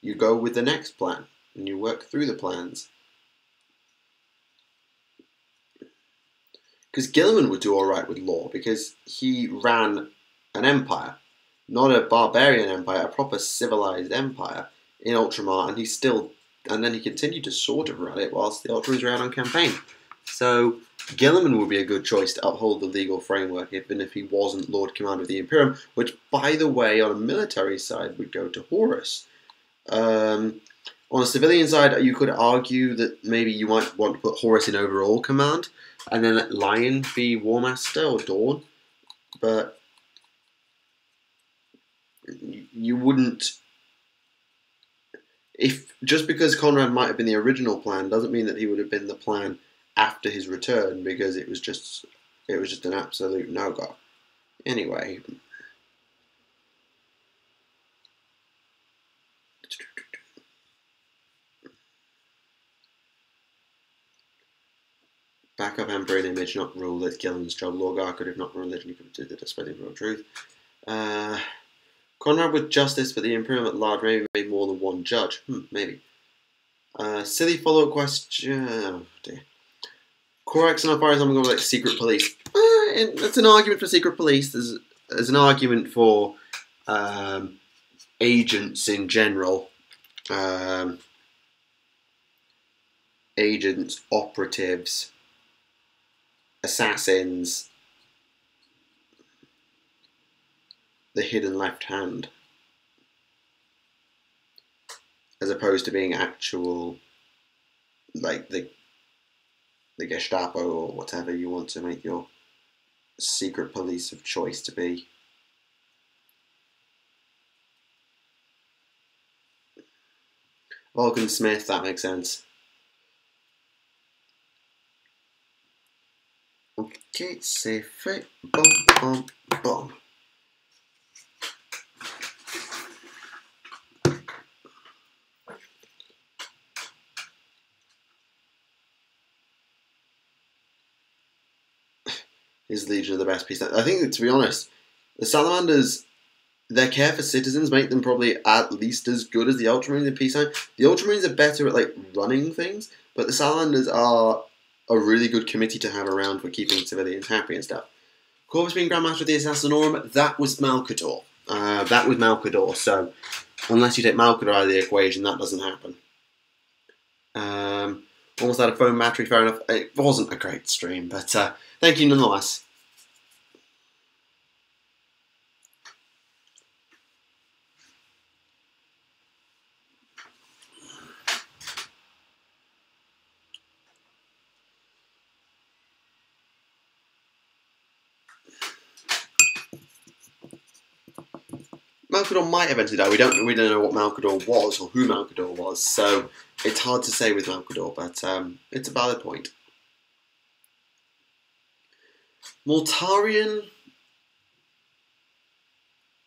you go with the next plan and you work through the plans. Because Gilliman would do alright with law because he ran an empire. Not a barbarian empire, a proper civilized empire in Ultramar, and then he continued to sort of run it whilst the Ultramarines ran on campaign. So Gilliman would be a good choice to uphold the legal framework, even if he wasn't Lord Commander of the Imperium, which, by the way, on a military side would go to Horus. On a civilian side, you could argue that maybe you might want to put Horus in overall command, and then let Lion be War Master or Dawn, but you wouldn't. Just because Conrad might have been the original plan doesn't mean that he would have been the plan after his return, because it was just an absolute no-go. Anyway, backup Emperor in image, not rule. That's Gilliman's job. Lorgar could have not religion, he could have did the spreading real truth. Conrad with justice, but the Imperium at large maybe made more than one judge. Maybe. Silly follow-up question. Oh dear. Corax and Alfari something like secret police. That's an argument for secret police. There's an argument for agents in general. Agents, operatives, assassins, the hidden left hand, as opposed to being actual, like the Gestapo or whatever you want to make your secret police of choice to be. Vulcan Smith, that makes sense. Okay, safe it. Boom, boom, boom. Is Legion of the best peace? I think, to be honest, the Salamanders, their care for citizens make them probably at least as good as the Ultramarines in peacetime. The Ultramarines are better at like running things, but the Salamanders are a really good committee to have around for keeping civilians happy and stuff. Corvus being Grandmaster of the Assassinorum, that was Malcador. So unless you take Malcador out of the equation, that doesn't happen. Almost out of phone battery, fair enough. It wasn't a great stream, but thank you nonetheless. Malcador might eventually die. We don't know what Malcador was or who Malcador was, so it's hard to say with Malcador, but it's a valid point. Mortarion,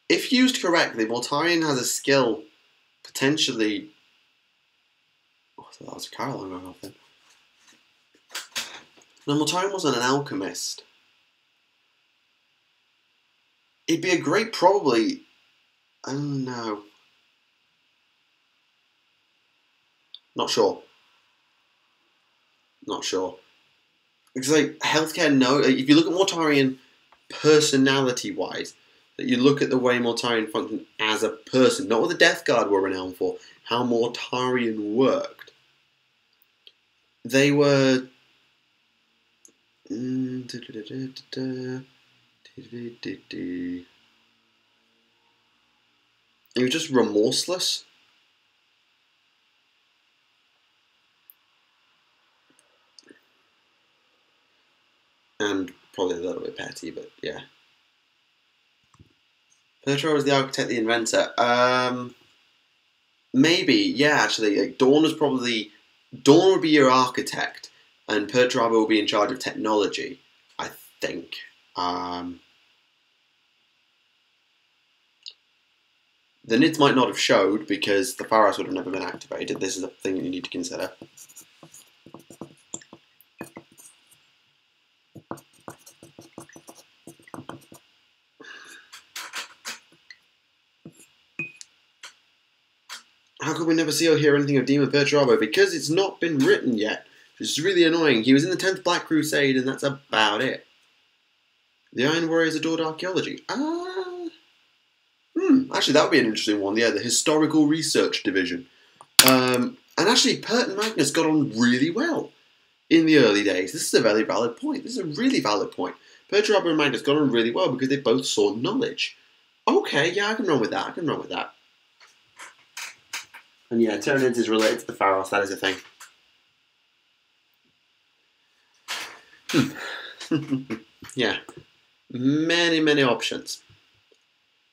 if used correctly, Mortarion has a skill potentially. Oh, I thought that was a Caroline going off then. No, Mortarion wasn't an alchemist. It'd be a great, probably. I don't know. Not sure. It's like healthcare. No, if you look at Mortarion personality-wise, that you look at the way Mortarion functioned as a person, not what the Death Guard were renowned for, how Mortarion worked. They were. He was just remorseless. And probably a little bit petty, but yeah. Pertra was the architect, the inventor. Maybe, yeah, actually. Like, Dawn would be your architect, and Pertrava will be in charge of technology, I think. The NIDs might not have showed because the Pharos would have never been activated. This is a thing that you need to consider. How could we never see or hear anything of Demon Perturabo? Because it's not been written yet, which is really annoying. He was in the 10th Black Crusade, and that's about it. The Iron Warriors adored archaeology. Actually, that would be an interesting one. Yeah, the Historical Research Division. And actually, Pert and Magnus got on really well in the early days. This is a very valid point. This is a really valid point. Perturabo and Magnus got on really well because they both sought knowledge. Okay, yeah, I can run with that. I can run with that. And yeah, Tyranids is related to the Pharos. That is a thing. Yeah. Many, many options.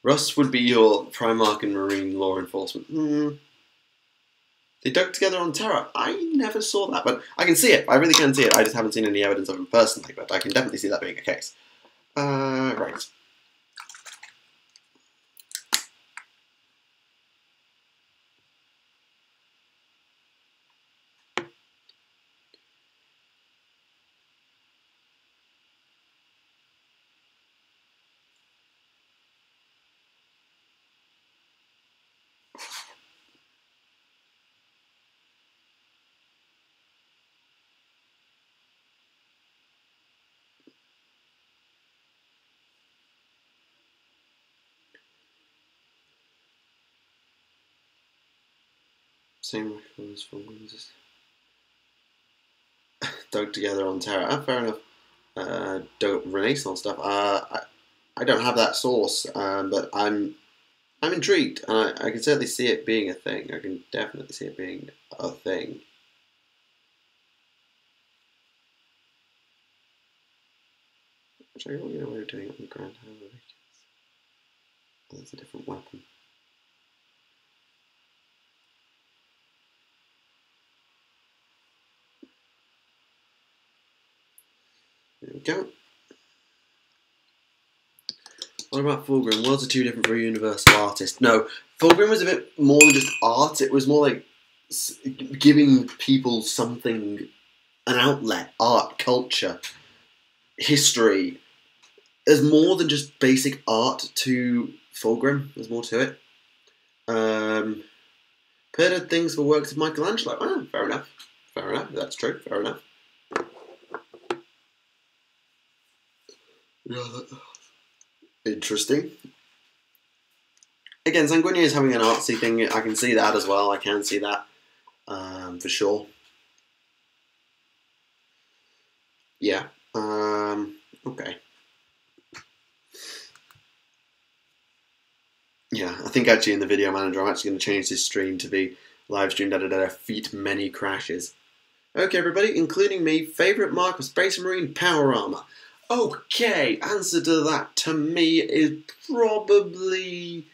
Rust would be your Primarch and Marine law enforcement. They dug together on Terra. I never saw that, but I can see it. I really can see it. I just haven't seen any evidence of it personally, but I can definitely see that being a case. Right. Same records for just dug together on Terra. Fair enough. Renaissance stuff. I don't have that source, but I'm intrigued, and I can certainly see it being a thing. I can definitely see it being a thing. Which I don't know what we're doing on the Grand Hammer. That's a different weapon. There we go. What about Fulgrim? Worlds are too different for a universal artist. No, Fulgrim was a bit more than just art. It was more like giving people something, an outlet, art, culture, history. There's more than just basic art to Fulgrim. There's more to it. Pert had things for works of Michelangelo. Oh, fair enough. Fair enough. That's true. Fair enough. Interesting. Again, Sanguinius is having an artsy thing. I can see that as well. I can see that for sure. Yeah. Okay. Yeah, I think actually in the video manager I'm actually going to change this stream to be livestream feat many crashes. Okay, everybody, including me, favourite mark of Space Marine power armour. Okay, answer to that to me is probably...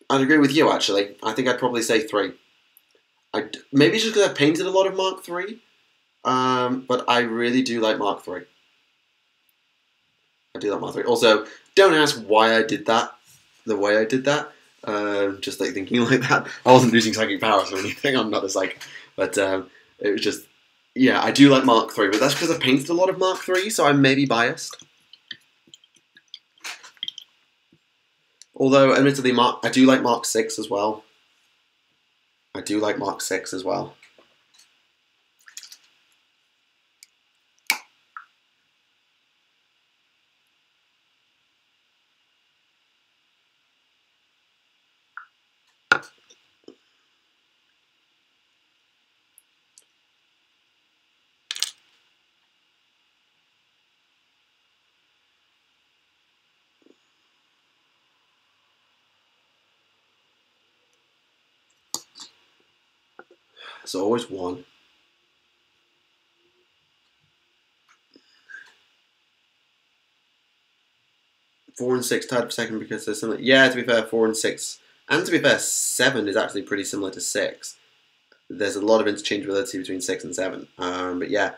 I'd agree with you, actually. I think I'd probably say 3. Maybe just because I painted a lot of Mark 3, but I really do like Mark 3. I do like Mark 3. Also, don't ask why I did that the way I did that. Just like thinking like that. I wasn't using psychic powers or anything. I'm not a psychic, but it was just, yeah, I do like Mark 3, but that's because I painted a lot of Mark 3, so I may be biased. Although, admittedly, I do like Mark 6 as well. I do like Mark 6 as well. There's always one. Four and 6 tied for second because they're similar. Yeah, to be fair, 4 and 6. And to be fair, 7 is actually pretty similar to 6. there's a lot of interchangeability between 6 and 7. But yeah,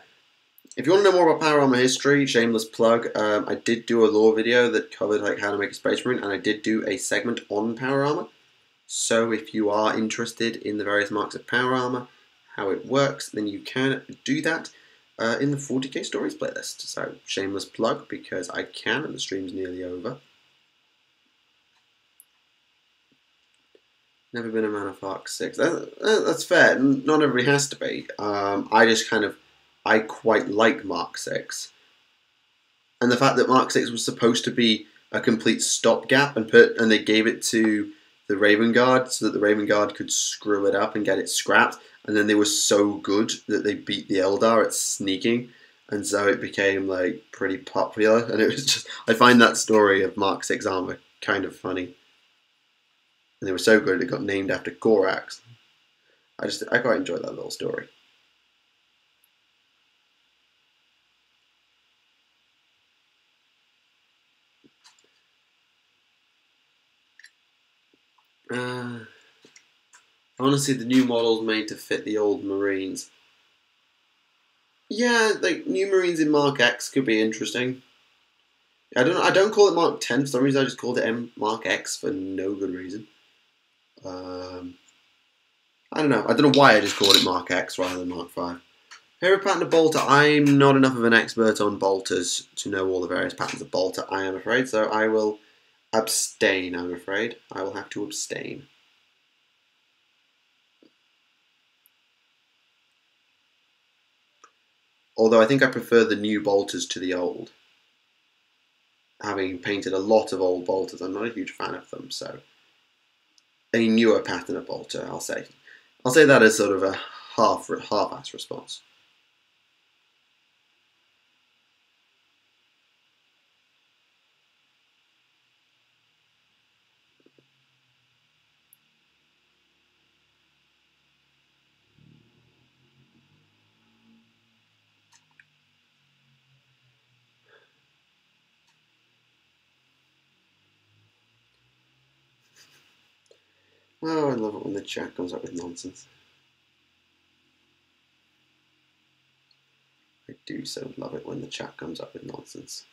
if you want to know more about Power Armor history, shameless plug, I did do a lore video that covered like how to make a Space Marine, and I did do a segment on Power Armor. So if you are interested in the various marks of Power Armor, how it works, then you can do that in the 40k Stories playlist. So shameless plug, because I can, and the stream's nearly over. Never been a man of Arc 6. That's fair. Not everybody has to be. I quite like Mark 6. And the fact that Mark 6 was supposed to be a complete stopgap, and they gave it to the Raven Guard so that the Raven Guard could screw it up and get it scrapped. And then they were so good that they beat the Eldar at sneaking. And so it became like pretty popular. And it was just, I find that story of Mark 6 armor kind of funny. And they were so good it got named after Gorax. I quite enjoyed that little story. I want to see the new models made to fit the old Marines. Yeah, like new Marines in Mark X could be interesting. I don't call it Mark 10 for some reason. I just called it Mark X for no good reason. I don't know. I don't know why I just called it Mark X rather than Mark 5. Favorite pattern of bolter. I'm not enough of an expert on bolters to know all the various patterns of bolter, I am afraid. So I will abstain, I'm afraid. I will have to abstain. Although I think I prefer the new bolters to the old. Having painted a lot of old bolters, I'm not a huge fan of them, so a newer pattern of bolter, I'll say. I'll say that as sort of a half-ass response. Oh, I love it when the chat comes up with nonsense. I do so love it when the chat comes up with nonsense.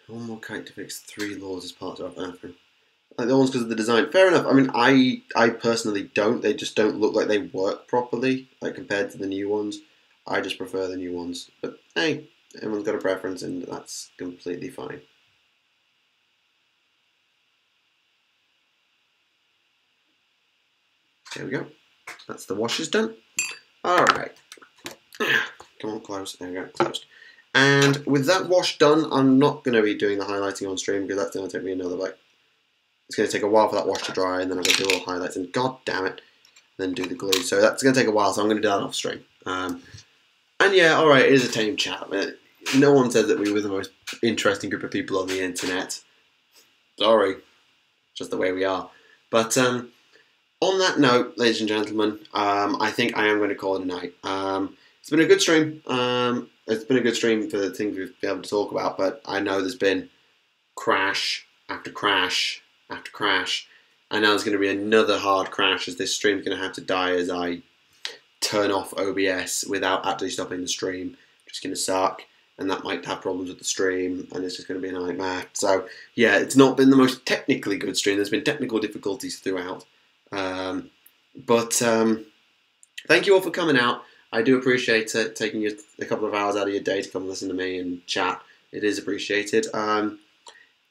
One more kite to fix 3 laws as part of Earthbound. Like the ones because of the design. Fair enough. I mean, I personally don't. They just don't look like they work properly, like compared to the new ones. I just prefer the new ones. But hey, everyone's got a preference, and that's completely fine. There we go. That's the washes done. Alright. Come on, close. There we go, closed. And with that wash done, I'm not going to be doing the highlighting on stream because that's going to take me another, like, it's going to take a while for that wash to dry, and then I'm going to do all highlights, and god damn it, then do the glue. So that's going to take a while, so I'm going to do that off stream. And yeah, alright, it is a tame chat. No one said that we were the most interesting group of people on the internet. Sorry. Just the way we are. But, on that note, ladies and gentlemen, I think I am going to call it a night. It's been a good stream. It's been a good stream for the things we've been able to talk about, but I know there's been crash after crash after crash. I know there's going to be another hard crash as this stream's going to have to die as I turn off OBS without actually stopping the stream. Just going to suck, and that might have problems with the stream, and it's just going to be a nightmare. So, yeah, it's not been the most technically good stream. There's been technical difficulties throughout. But thank you all for coming out. I do appreciate it, taking you a couple of hours out of your day to come listen to me and chat. It is appreciated.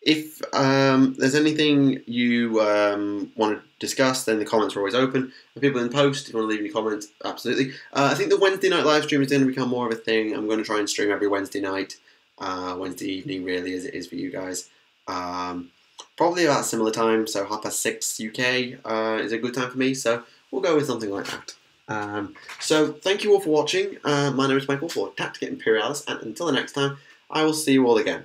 If there's anything you want to discuss, then the comments are always open. And people in post, if you want to leave any comments, absolutely. I think the Wednesday night live stream is going to become more of a thing. I'm going to try and stream every Wednesday night, Wednesday evening really, as it is for you guys. Probably about a similar time, so 6:30 UK is a good time for me, so we'll go with something like that. So thank you all for watching. My name is Michael for Tactica Imperialis, and until the next time, I will see you all again.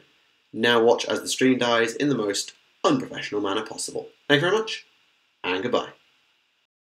Now watch as the stream dies in the most unprofessional manner possible. Thank you very much, and goodbye.